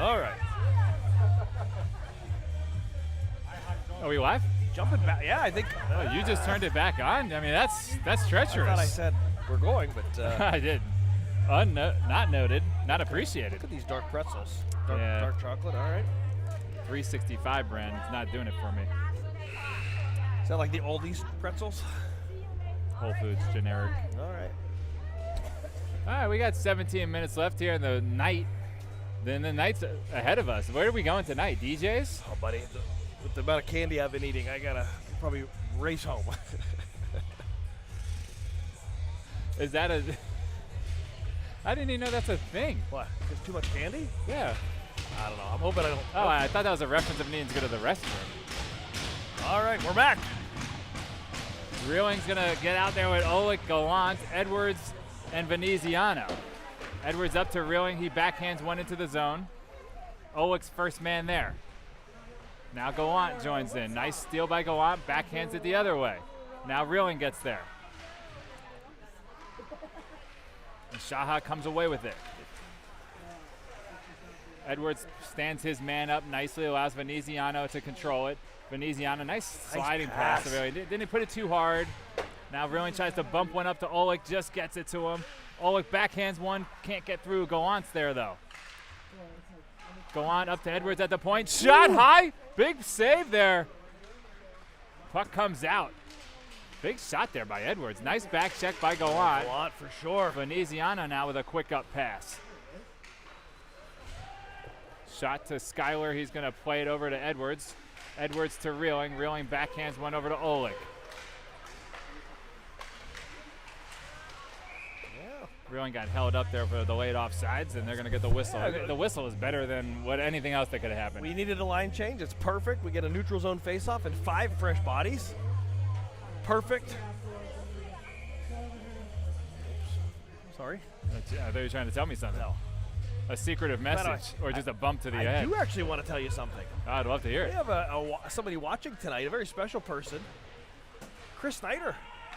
All right. Are we live? Jumping back. Yeah, I think. Oh, you just turned it back on? I mean, that's treacherous. I thought I said we're going, but. I did. Not noted. Not appreciated. Look at these dark pretzels. Yeah. Dark chocolate. All right. 365 brand is not doing it for me. Is that like the Aldi's pretzels? Whole Foods generic. All right. All right, we got 17 minutes left here in the night. Then the night's ahead of us. Where are we going tonight? DJ's? Oh, buddy. With the amount of candy I've been eating, I gotta probably race home. Is that a? I didn't even know that's a thing. What? There's too much candy? Yeah. I don't know. I'm hoping I don't. Oh, I thought that was a reference of needing to go to the restroom. All right, we're back. Reeling's gonna get out there with Oleg, Gallant, Edwards, and Veneziano. Edwards up to Reeling. He backhands one into the zone. Oleg's first man there. Now Gallant joins in. Nice steal by Gallant. Backhands it the other way. Now Reeling gets there. And Shaha comes away with it. Edwards stands his man up nicely, allows Veneziano to control it. Veneziano, nice sliding pass. Didn't he put it too hard? Now Reeling tries to bump one up to Oleg, just gets it to him. Oleg backhands one, can't get through. Gallant's there though. Gallant up to Edwards at the point. Shot high, big save there. Puck comes out. Big shot there by Edwards. Nice back check by Gallant. Gallant for sure. Veneziano now with a quick up pass. Shot to Skyler. He's going to play it over to Edwards. Edwards to Reeling. Reeling backhands one over to Oleg. Yeah. Reeling got held up there for the late offsides, and they're going to get the whistle. Yeah, The whistle is better than anything else that could have happened. We needed a line change. It's perfect. We get a neutral zone faceoff and 5 fresh bodies. Perfect. Sorry. I thought you were trying to tell me something. No. A secretive message, or just a bump to the head. I do actually want to tell you something. I'd love to hear We it. have somebody watching tonight, a very special person, Chris Snyder,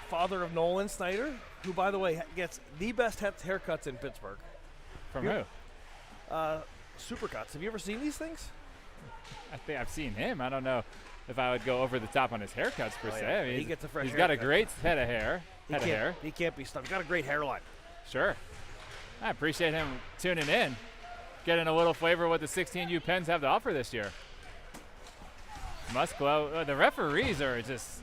father of Nolan Snyder, who, by the way, gets the best haircuts in Pittsburgh. From who? Supercuts. Have you ever seen these things? I think I've seen him. I don't know if I would go over the top on his haircuts per se. Yeah. I mean, He gets a fresh He's got a haircut. great head of hair. He can't be stopped. He's got a great hairline. Sure. I appreciate him tuning in, getting a little flavor of what the 16U Pens have to offer this year. Musclo, the referees are just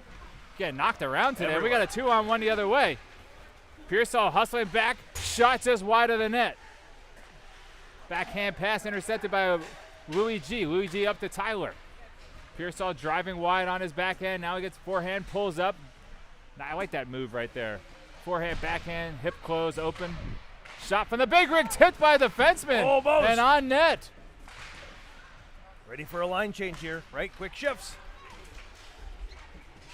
getting knocked around today. Everywhere. We got a 2-on-1 the other way. Pearsall hustling back, shot just wide of the net. Backhand pass intercepted by Louis G. Louis G up to Tyler. Pearsall driving wide on his backhand. Now he gets forehand, pulls up. I like that move right there. Forehand, backhand, hip close, open. Shot from the big rig, tipped by the defenseman. Almost. And on net. Ready for a line change here, right? Quick shifts.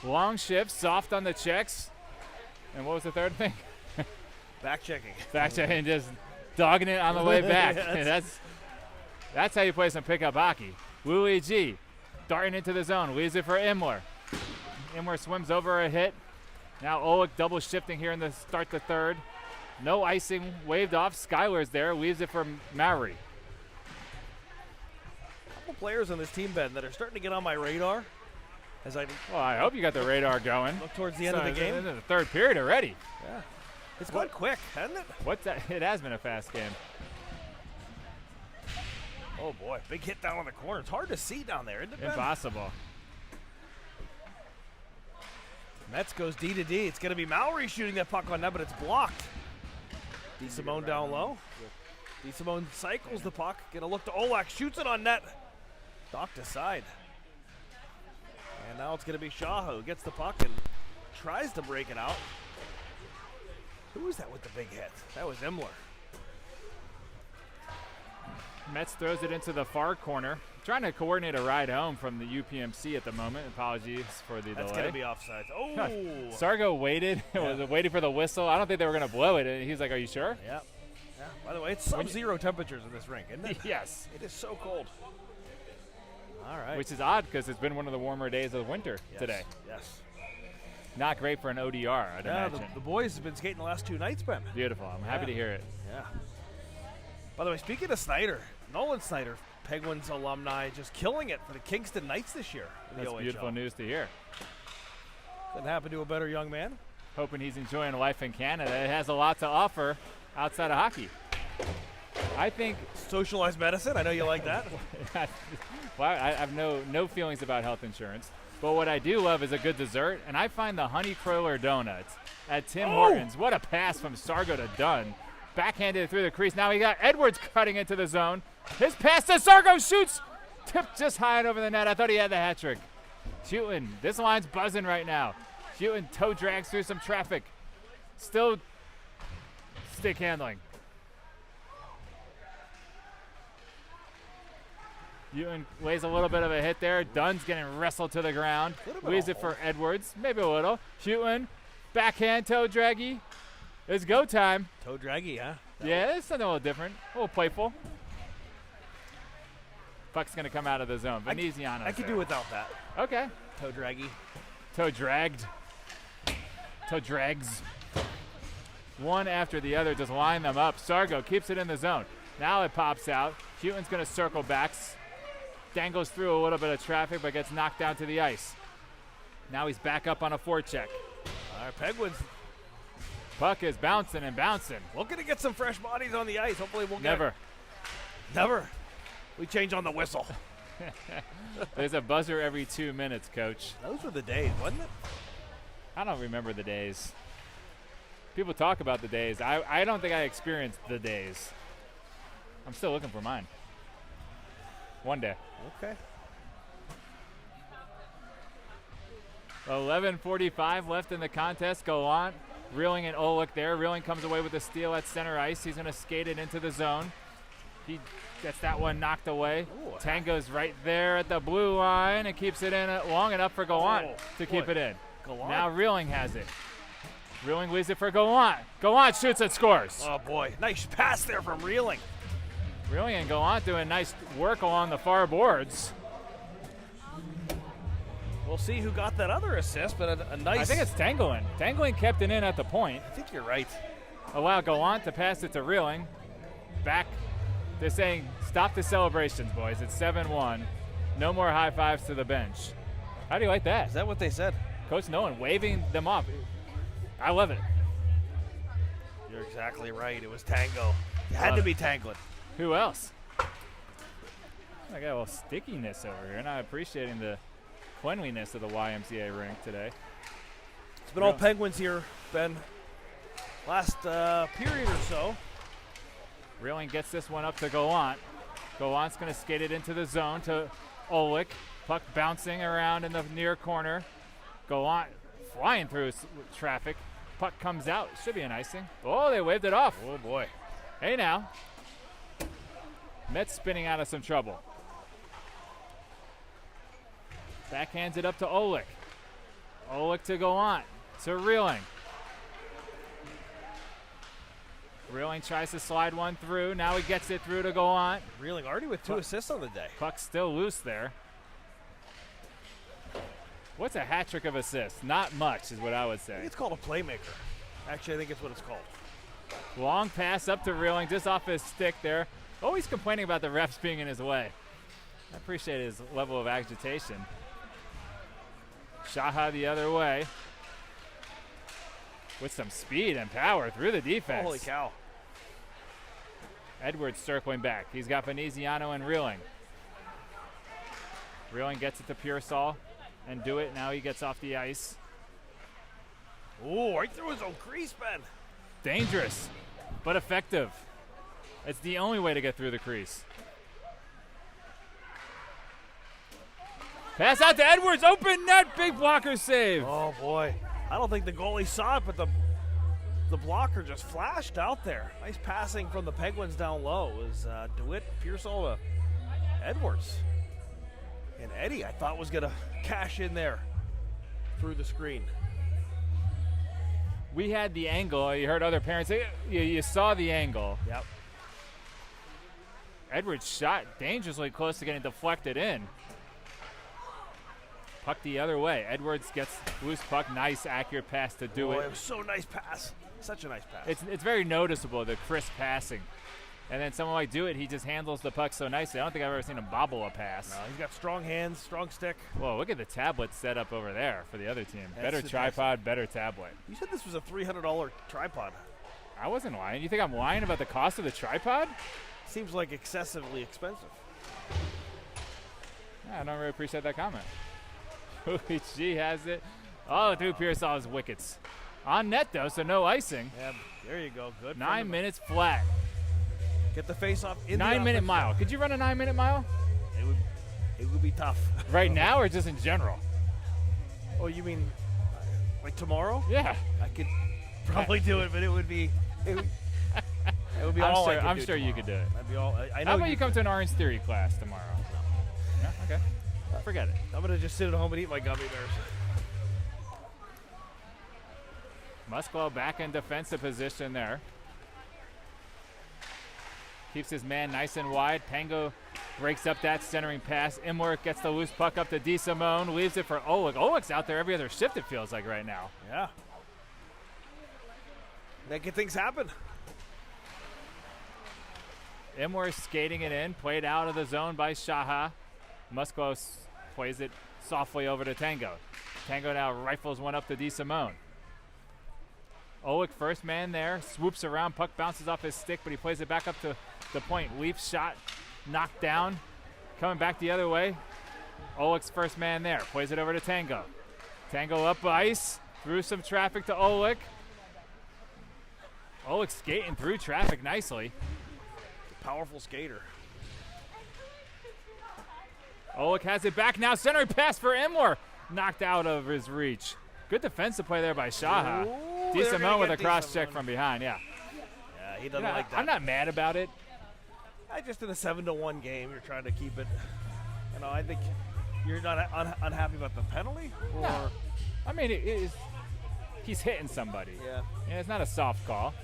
Long shift, soft on the checks. And what was the third thing? Back checking. Back checking, just dogging it on the way back. Yeah, that's how you play some pickup hockey. Louis G darting into the zone, leaves it for Imler. Imler swims over a hit. Now Oleg double shifting here in the start the third. No icing, waved off. Skyler's there, leaves it for Maury. Couple players on this team, Ben, that are starting to get on my radar as I Well, I hope you got the radar going. look towards the end of the game. Into the third period already. Yeah. It's gone quick, hasn't it? What's that? It has been a fast game. Oh, boy. Big hit down on the corner. It's hard to see down there, isn't it, Ben? Impossible. Mets goes D to D. It's going to be Maury shooting that puck on net, but it's blocked. DeSimone down low. DeSimone cycles the puck. Gonna look to Olak. Shoots it on net. Docked aside. And now it's going to be Shaha who gets the puck and tries to break it out. Who was that with the big hit? That was Imler. Metz throws it into the far corner. Trying to coordinate a ride home from the UPMC at the moment. Apologies for the That's delay. going to be offsides. Oh! Sargo waited, was waiting for the whistle. I don't think they were going to blow it. And he's like, "Are you sure?" Yeah. Yeah. By the way, it's sub-zero temperatures in this rink, isn't it? Yes. It is so cold. All right. Which is odd because it's been one of the warmer days of the winter today. Yes. Not great for an ODR, I'd imagine. The boys have been skating the last 2 nights, Ben. Beautiful. I'm happy to hear it. Yeah. By the way, speaking of Snyder, Nolan Snyder, Penguins alumni just killing it for the Kingston Knights this year. In the That's OHL. beautiful news to hear. Couldn't happen to a better young man. Hoping he's enjoying life in Canada. It has a lot to offer outside of hockey. I think Socialized medicine, I know you like that. well, I have no feelings about health insurance. But what I do love is a good dessert, and I find the honey cruller donuts at Tim Hortons. What a pass from Sargo to Dunn. Backhanded through the crease. Now he got Edwards cutting into the zone. His pass to Sargo, shoots. Tipped just high and over the net. I thought he had the hat trick. Shooting. This line's buzzing right now. Shooting toe drags through some traffic. Still stick handling. Ewan lays a little bit of a hit there. Dunn's getting wrestled to the ground. Leaves it for Edwards. Maybe a little. Shooting. Backhand toe draggy. It's go time. Toe draggy, huh? Yeah, it's something a little different. A little playful. Puck's going to come out of the zone. Veneziano. I could do without that. Okay. Toe draggy. Toe dragged. Toe drags. One after the other, just line them up. Sargo keeps it in the zone. Now it pops out. Hewton's going to circle back. Dangles through a little bit of traffic, but gets knocked down to the ice. Now he's back up on a forecheck. All right, Penguins Puck is bouncing and bouncing. looking to get some fresh bodies on the ice. Hopefully we'll get Never. Never. We change on the whistle. There's a buzzer every 2 minutes, Coach. Those were the days, wasn't it? I don't remember the days. People talk about the days. I don't think I experienced the days. I'm still looking for mine. One day. Okay. 11:45 left in the contest. Go on. Reeling and Olick there. Reeling comes away with a steal at center ice. He's going to skate it into the zone. He gets that one knocked away. Ooh. Tango's right there at the blue line and keeps it in long enough for Gallant to keep it in. Gallant. Now Reeling has it. Reeling leaves it for Gallant. Gallant shoots and scores. Oh, boy. Nice pass there from Reeling. Reeling and Gallant doing nice work along the far boards. We'll see who got that other assist, but a nice. I think it's Tanglin. Tanglin kept it in at the point. I think you're right. Allow Gallant to pass it to Reeling. Back. They're saying, stop the celebrations, boys. It's 7-1. No more high fives to the bench. How do you like that? Is that what they said? Coach Nolan waving them off. I love it. You're exactly right. It was Tango. It had to be Tanglin. Who else? I got a little stickiness over here, and I'm appreciating the cleanliness of the YMCA rink today. It's been all Penguins here, Ben. Last period or so. Reeling gets this one up to Gallant. Gallant's going to skate it into the zone to Olick. Puck bouncing around in the near corner. Gallant flying through traffic. Puck comes out. Should be an icing. Oh, they waved it off. Oh, boy. Hey, now. Mets spinning out of some trouble. Backhands it up to Olick. Olick to Gallant. To Reeling. Reeling tries to slide one through. Now he gets it through to Gallant. Reeling already with 2 assists on the day. Puck's still loose there. What's a hat trick of assists? Not much is what I would I think say. it's called a playmaker. Actually, I think it's what it's called. Long pass up to Reeling, just off his stick there. Always complaining about the refs being in his way. I appreciate his level of agitation. Shaha the other way. With some speed and power through the defense. Holy cow. Edwards circling back. He's got Veneziano and Reeling. Reeling gets it to Pearsall and do it. Now he gets off the ice. Ooh, right through his own crease, Ben. Dangerous, but effective. It's the only way to get through the crease. Pass out to Edwards. Open net. Big blocker save. Oh, boy. I don't think the goalie saw it, but the blocker just flashed out there. Nice passing from the Penguins down low. It was DeWitt, Pearsall to Edwards. And Eddie, I thought, was going to cash in there through the screen. We had the angle. You heard other parents say, you saw the angle. Yep. Edwards shot dangerously close to getting deflected in. Puck the other way. Edwards gets loose puck. Nice, accurate pass to do Boy, it. It was so nice pass. Such a nice pass. It's very noticeable, the crisp passing. And then someone might do it, he just handles the puck so nicely. I don't think I've ever seen him bobble a pass. No, he's got strong hands, strong stick. Whoa, look at the tablet set up over there for the other team. That's Better impressive. tripod, better tablet. You said this was a $300 tripod. I wasn't lying. You think I'm lying about the cost of the tripod? Seems like excessively expensive. Yeah, I don't really appreciate that comment. G has it. Oh, through Pearsall's wickets. On net, though, so no icing. Yeah, there you go. Good. 9 minutes flat. Get the face off in the 9 minute offense. mile. Could you run a 9 minute mile? It would be tough. Right now or just in general? Oh, you mean like tomorrow? Yeah. I could probably do it, but it would be it would be all I could I'm do sure you tomorrow. could do it. That'd be all. I know. How about you come to an Orange Theory class tomorrow? No? Okay. Forget it. I'm gonna just sit at home and eat my gummy bears. Musquel back in defensive position there. Keeps his man nice and wide. Tango breaks up that centering pass. Imworth gets the loose puck up to DeSimone. Leaves it for Oleg. Oleg's out there every other shift, it feels like right now. Yeah. Making things happen. Imworth skating it in. Played out of the zone by Shaha. Musquel plays it softly over to Tango. Tango now rifles one up to DeSimone. Oleg, first man there, swoops around, puck bounces off his stick, but he plays it back up to the point. Leaf shot, knocked down, coming back the other way. Oleg's first man there, plays it over to Tango. Tango up ice, through some traffic to Oleg. Oleg skating through traffic nicely. Powerful skater. Oleg has it back now, centering pass for Imler, knocked out of his reach. Good defensive play there by Shaha. DeSimone with a cross check from behind, yeah. Yeah, he doesn't like that. I'm not mad about it. I just in a 7-1 game, you're trying to keep it. You know, I think you're not unhappy about the penalty, or No. I mean, he's hitting somebody. yeah. And it's not a soft call.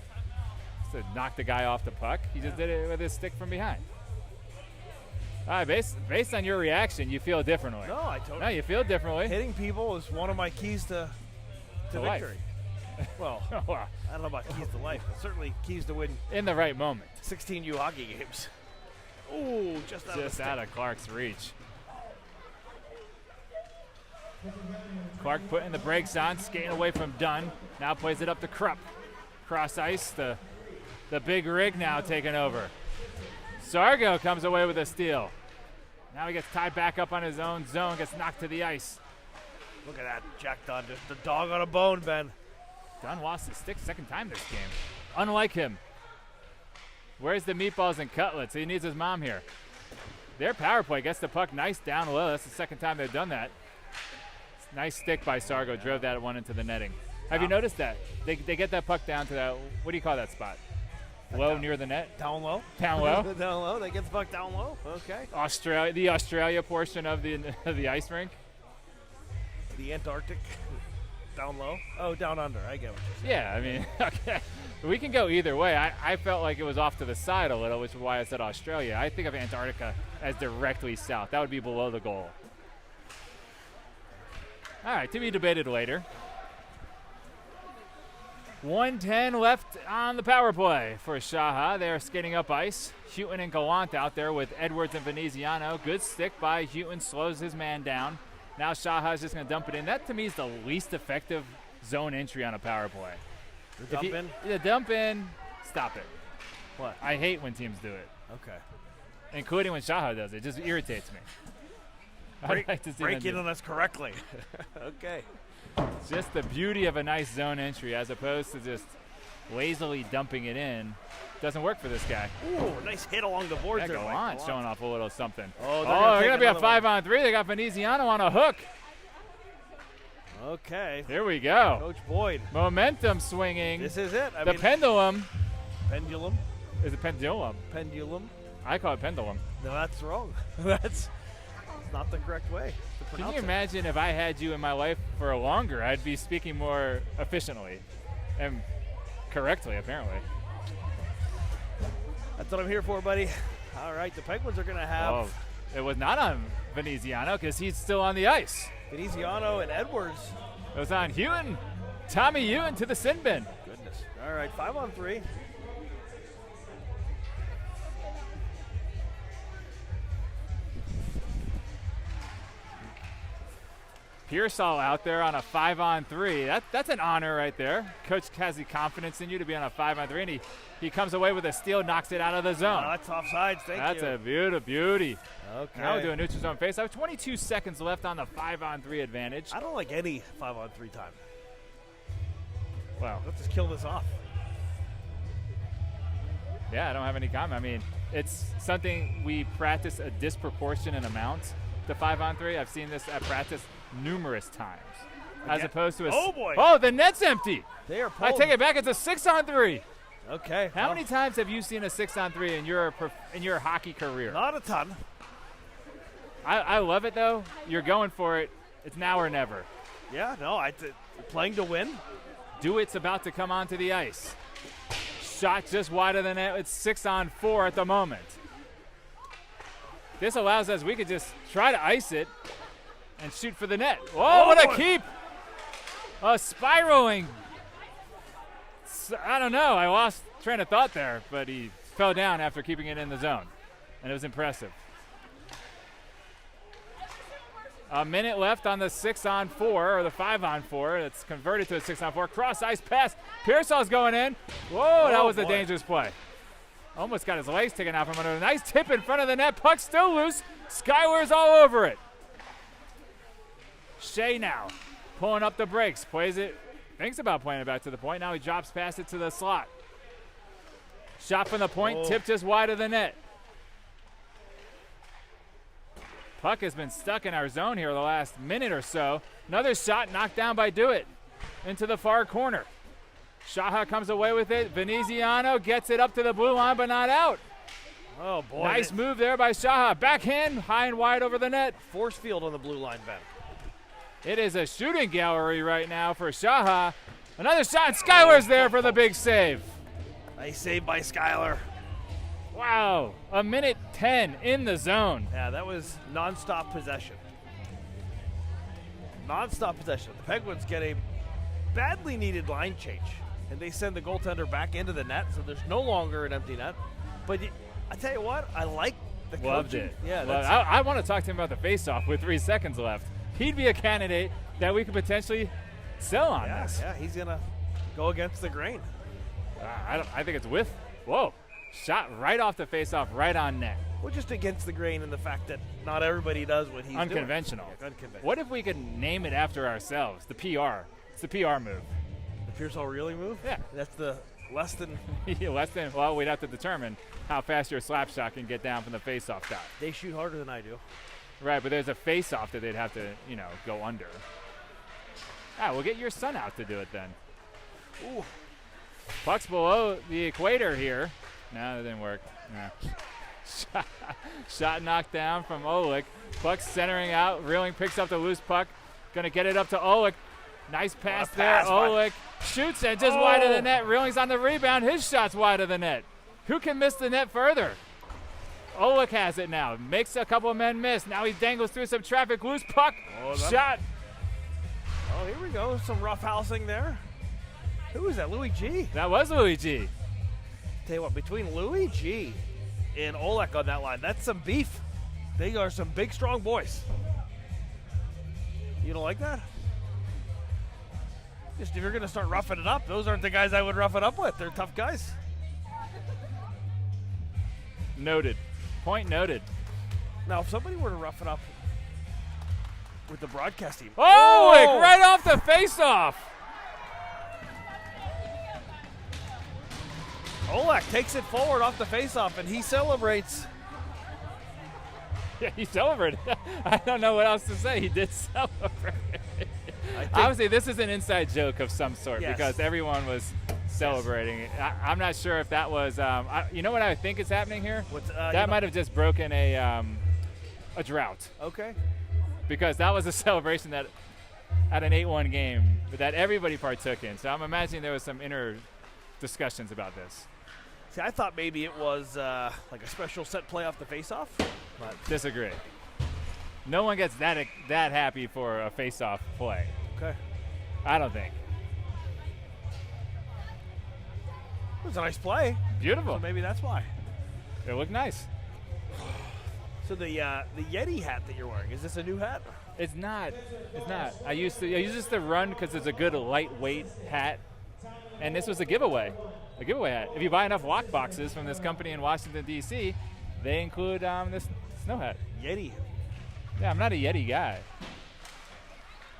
Just to knock the guy off the puck. He just did it with his stick from behind. All right, based on your reaction, you feel differently. No, I totally. No, you feel differently. Hitting people is one of my keys to life. victory. Well, Well, I don't know about keys to life, but certainly keys to win in the right moment. 16U hockey games. Ooh, just out of the Just stick. out of Clark's reach. Clark putting the brakes on, skating away from Dunn. Now plays it up to Krupp. Cross ice, the big rig now taking over. Sargo comes away with a steal. Now he gets tied back up on his own zone, gets knocked to the ice. Look at that, Jack Dunn, just the dog on a bone, Ben. Dunn lost his stick second time this game. Unlike him. Where's the meatballs and cutlets? He needs his mom here. Their power play gets the puck nice down low. That's the second time they've done that. Nice stick by Sargo. Drove that one into the netting. Have you noticed that? They get that puck down to that, what do you call that spot? Low near the net? Down low. Down low? Down low. They get the puck down low. Okay. The Australia portion of the ice rink. The Antarctic. Down low. Oh, down under. I get what you're saying. Yeah, I mean, okay. We can go either way. I felt like it was off to the side a little, which is why I said Australia. I think of Antarctica as directly south. That would be below the goal. All right, to be debated later. 1:10 left on the power play for Shaha. They're skating up ice. Houghton and Gallant out there with Edwards and Veneziano. Good stick by Houghton, slows his man down. Now Shaha's just going to dump it in. That, to me, is the least effective zone entry on a power play. The dump in? The dump in, stop it. What? I hate when teams do it, Okay. including when Shaha does it. It just irritates me. I'd like to see Break them in do on us correctly. Okay. It's just the beauty of a nice zone entry as opposed to just lazily dumping it in. Doesn't work for this guy. Ooh, nice hit along the boards Yeah, there. by Gallant Gallant. showing off a little something. Oh, they're going to be a take another 5-on-3. They got Veneziano on a hook. one. Okay. Here we go. Coach Boyd. Momentum swinging. This is it. I The mean, pendulum. pendulum. Is it pendulum? Pendulum. I call it pendulum. No, that's wrong. That's not the correct way to Can pronounce you imagine if I had you in my life for longer, I'd be speaking more efficiently and correctly, apparently. That's what I'm here for, buddy. All right, the Penguins are going to have Oh, it was not on Veneziano because he's still on the ice. Veneziano and Edwards. It was on Houghton. Tommy Houghton to the sin bin. Goodness. All right, 5-on-3. Pearsall out there on a 5-on-3. That's an honor right there. Coach has the confidence in you to be on a 5-on-3, and he comes away with a steal, knocks it out of the zone. That's offsides. That's a beauty. Okay. Now we're doing neutral zone face. I have 22 seconds left on the 5-on-3 advantage. I don't like any 5-on-3 time. Wow. Let's just kill this off. Yeah, I don't have any comment. I mean, it's something we practice a disproportionate amount, the 5-on-3. I've seen this at practice numerous times. As opposed to a oh boy! Oh, the net's empty. They are I pulled. take it back. It's a 6-on-3. Okay. How many times have you seen a 6-on-3 in your hockey career? Not a ton. I love it though. You're going for it. It's now or never. Yeah. No. Playing to win. Dewitt's about to come onto the ice. Shot just wide of the net. It's 6-on-4 at the moment. This allows us, we could just try to ice it and shoot for the net. Whoa, what a keep! A spiraling. I don't know. I lost train of thought there, but he fell down after keeping it in the zone, and it was impressive. A minute left on the 6-on-4, or the 5-on-4. It's converted to a 6-on-4. Cross-ice pass. Pearsall's going in. Whoa, that was a dangerous play. Almost got his legs taken out from under. A nice tip in front of the net. Puck still loose. Skylar's all over it. Shea now pulling up the brakes. Plays it. Thinks about playing it back to the point. Now he drops past it to the slot. Shot from the point. Tipped just wide of the net. Puck has been stuck in our zone here the last minute or so. Another shot knocked down by Dewitt into the far corner. Shaha comes away with it. Veneziano gets it up to the blue line, but not out. Oh, boy. Nice move there by Shaha. Backhand, high and wide over the net. Force field on the blue line, Ben. It is a shooting gallery right now for Shaha. Another shot. Skylar's there for the big save. Nice save by Skylar. Wow. A minute 10 in the zone. Yeah, that was nonstop possession. Nonstop possession. The Penguins get a badly needed line change, and they send the goaltender back into the net, so there's no longer an empty net. But I tell you what, I like the coaching. Loved it. Yeah, I want to talk to him about the face-off with 3 seconds left. He'd be a candidate that we could potentially sell on this. Yeah, he's going to go against the grain. I think it's with. Whoa. Shot right off the face-off, right on net. We're just against the grain in the fact that not everybody does what he's unconventional. doing. Unconventional. What if we could name it after ourselves? The PR. It's the PR move. The Pearsall reeling move? Yeah. That's the less than. Well, we'd have to determine how fast your slap shot can get down from the face-off dot. They shoot harder than I do. Right, but there's a face-off that they'd have to, go under. We'll get your son out to do it then. Ooh. Puck's below the equator here. No, that didn't work. No. Shot knocked down from Oleg. Puck centering out. Reeling picks up the loose puck. Going to get it up to Oleg. Nice pass there. Oleg shoots it just wide of the net. Reeling's on the rebound. His shot's wide of the net. Who can miss the net further? Oleg has it now. Makes a couple of men miss. Now he dangles through some traffic. Loose puck. Shot. Oh, here we go. Some roughhousing there. Who was that? Louis G. That was Louis G. Tell you what, between Louis G and Oleg on that line, that's some beef. They are some big, strong boys. You don't like that? Just if you're going to start roughing it up, those aren't the guys I would rough it up with. They're tough guys. Noted. Point noted. Now, if somebody were to rough it up with the broadcast team. Oh! Right off the face-off. Oleg takes it forward off the faceoff, and he celebrates. Yeah, he celebrated. I don't know what else to say. He did celebrate. Obviously, this is an inside joke of some sort because everyone was celebrating. Yes. I'm not sure if that was. You know what I think is happening here? That might have just broken a drought. Okay. Because that was a celebration that at an 8-1 game that everybody partook in. So I'm imagining there was some inner discussions about this. See, I thought maybe it was like a special set play off the faceoff. But disagree. No one gets that happy for a face-off play. Okay. I don't think. It was a nice play. Beautiful. So maybe that's why. It looked nice. So the Yeti hat that you're wearing, is this a new hat? It's not. It's not. I use this to run because it's a good lightweight hat, and this was a giveaway hat. If you buy enough walk boxes from this company in Washington D.C., they include this snow hat. Yeti. Yeah, I'm not a Yeti guy.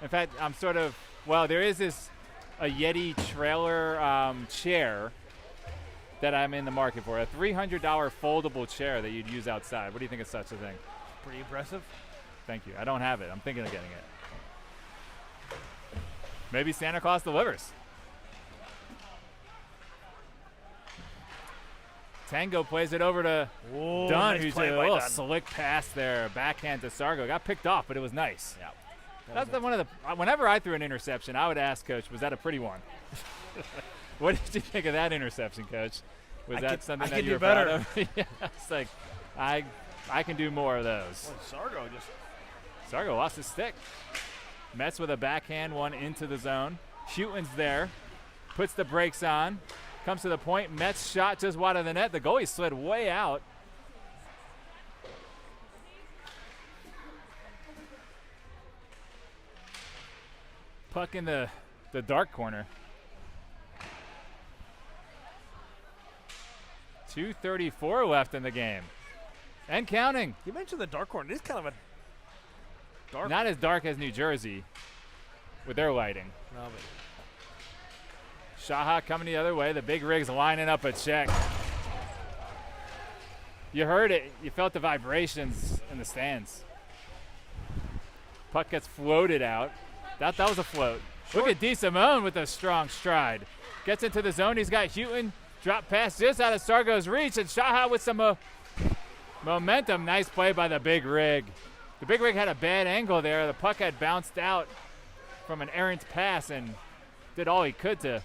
In fact, I'm sort of. Well, there is a Yeti trailer chair that I'm in the market for. A $300 foldable chair that you'd use outside. What do you think of such a thing? Pretty impressive. Thank you. I don't have it. I'm thinking of getting it. Maybe Santa Claus delivers. Tango plays it over to Dunn, nice who's play a by little Dunn. slick pass there. Backhand to Sargo. Got picked off, but it was nice. Yeah. That's one of the. Whenever I threw an interception, I would ask Coach, "Was that a pretty one?" What did you think of that interception, Coach? Was that something that you were proud of? Yeah, it's like, I can do more of those. Sargo lost his stick. Metz with a backhand one into the zone. Houghton's there, puts the brakes on, comes to the point. Metz shot just wide of the net. The goalie slid way out. Puck in the dark corner. 2:34 left in the game. And counting. You mentioned the dark corner. It is kind of a dark. Not as dark as New Jersey with their lighting. No, but Shaha coming the other way. The big rig's lining up a check. You heard it. You felt the vibrations in the stands. Puck gets floated out. That was a float. Look at DeSimone with a strong stride. Gets into the zone. He's got Houghton. Drop pass just out of Sargo's reach. And Shaha with some momentum. Nice play by the big rig. The big rig had a bad angle there. The puck had bounced out from an errant pass and did all he could to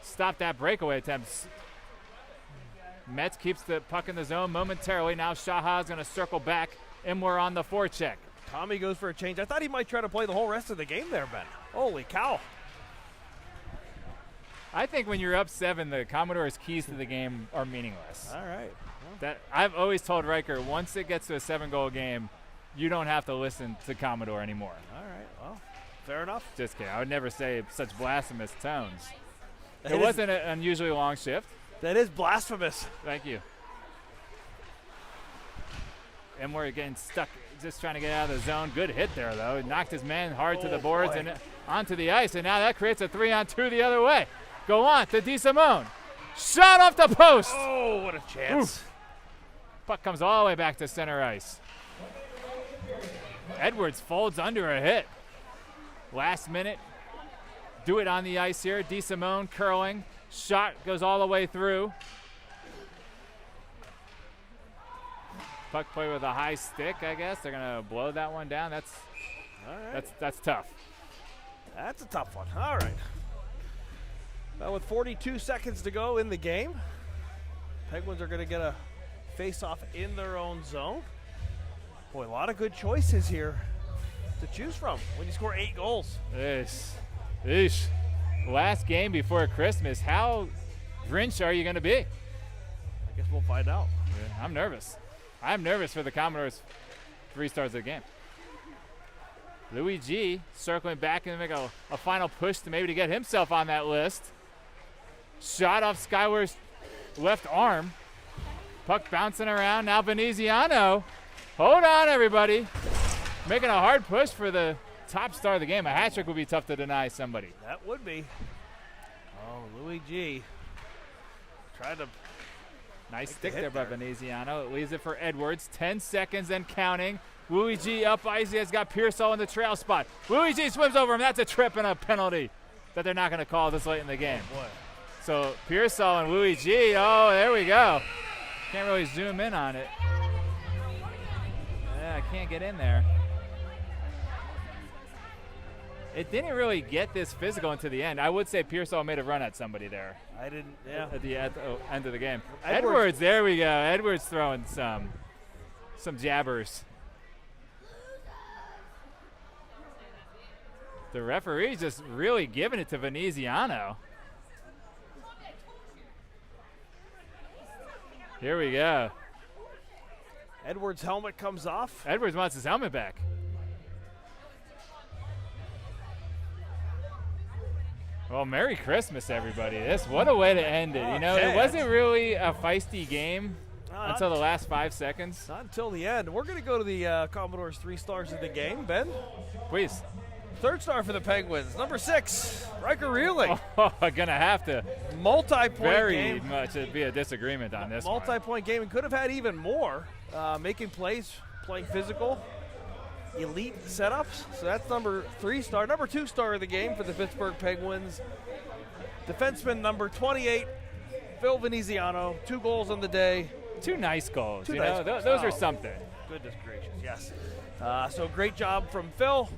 stop that breakaway attempt. Metz keeps the puck in the zone momentarily. Now Shaha is going to circle back, and we're on the forecheck. Tommy goes for a change. I thought he might try to play the whole rest of the game there, Ben. Holy cow. I think when you're up 7, the Commodore's keys to the game are meaningless. All right. That I've always told Riker, once it gets to a 7-goal game, you don't have to listen to Commodore anymore. All right. Well, fair enough. Just kidding. I would never say such blasphemous tones. That It is- wasn't an unusually long shift. That is blasphemous. Thank you. And we're getting stuck, just trying to get out of the zone. Good hit there, though. He knocked his man hard to the boards boy. and onto the ice, and now that creates a 3-on-2 the other way. Go on to DeSimone. Shot off the post. Oh, what a chance. Oof. Puck comes all the way back to center ice. Edwards folds under a hit. Last minute. Do it on the ice here. DeSimone curling. Shot goes all the way through. Puck play with a high stick, I guess. They're going to blow that one down. That's All right. that's tough. That's a tough one. All right. Well, with 42 seconds to go in the game, Penguins are going to get a face-off in their own zone. Boy, a lot of good choices here to choose from when you score 8 goals. Eesh. Last game before Christmas. How Grinch are you going to be? I guess we'll find out. I'm nervous. I'm nervous for the Commodores' 3 stars of the game. Louis G circling back and make a final push to maybe to get himself on that list. Shot off Skyler's left arm. Puck bouncing around. Now Veneziano. Hold on, everybody. Making a hard push for the top star of the game. A hat trick would be tough to deny somebody. That would be. Oh, Louis G. Tried to. Nice Make stick the there hit by there. Veneziano. It leaves it for Edwards. 10 seconds and counting. Louis G up ice. He has got Pearsall in the trail spot. Louis G swims over him. That's a trip and a penalty that they're not going to call this late in the game. Boy. So Pearsall and Louis G. Oh, there we go. Can't really zoom in on it. Yeah, I can't get in there. It didn't really get this physical into the end. I would say Pearsall made a run at somebody there I didn't. Yeah. at the end of the game. Edwards. Edwards, there we go. Edwards throwing some jabbers. The referee's just really giving it to Veneziano. Here we go. Edwards' helmet comes off. Edwards wants his helmet back. Well, Merry Christmas, everybody. What a way to end it. You know, Okay, it wasn't really a feisty game Not until the last 5 seconds. Not until the end. We're going to go to the Commodores 3 stars of the game. Ben? Please. Third star for the Penguins, number 6, Riker Reeling. Oh, gonna have to Multi-point very game. much be a disagreement on this one. Multi-point game and could have had even more. Making plays, playing physical, elite setups. So that's number 3 star. Number 2 star of the game for the Pittsburgh Penguins. Defenseman number 28, Phil Veneziano. 2 goals on the day. 2 nice goals. Two You nice know, goals. those Oh. are something. Goodness gracious, yes. So great job from Phil.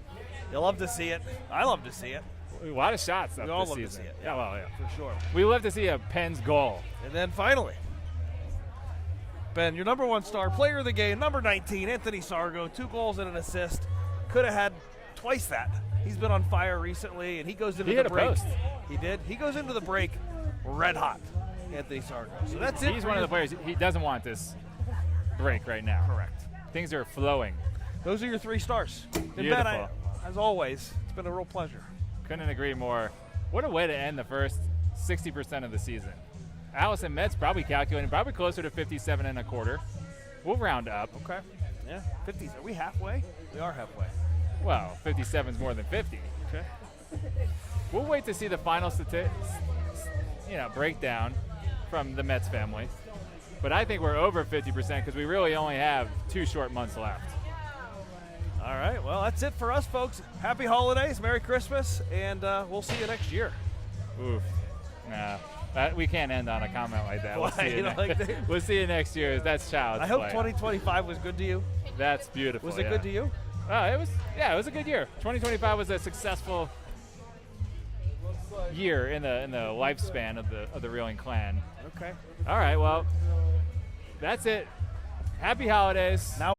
You'll love to see it. I love to see it, A lot of shots up We all this love to season. see it, Yeah, well, yeah. for sure. We love to see a Penn's goal. And then finally, Ben, your number 1 star, player of the game, number 19, Anthony Sargo, 2 goals and an assist. Could have had twice that. He's been on fire recently, and he goes into He the hit a break. post. He did. He goes into the break red hot, Anthony Sargo. So that's it. He's for one of the your- players. He doesn't want this break right now. Correct. Things are flowing. Those are your 3 stars. And Ben, Beautiful. as always, it's been a real pleasure. Couldn't agree more. What a way to end the first 60% of the season. Allison Metz probably calculating probably closer to 57 and a quarter. We'll round up. Okay. Yeah. 50s. Are we halfway? We are halfway. Well, 57 is more than 50. Okay. We'll wait to see the final breakdown from the Mets family. But I think we're over 50% because we really only have 2 short months left. All right. Well, that's it for us, folks. Happy holidays. Merry Christmas. And we'll see you next year. Oof. Nah. We can't end on a comment like that. We'll Why? see You don't like that? We'll see you next year. That's child's I hope play. 2025 was good to you. That's beautiful. Was it yeah. good to you? Oh, it was a good year. 2025 was a successful year in the lifespan of the Reeling clan. Okay. All right, well, that's it. Happy holidays. Now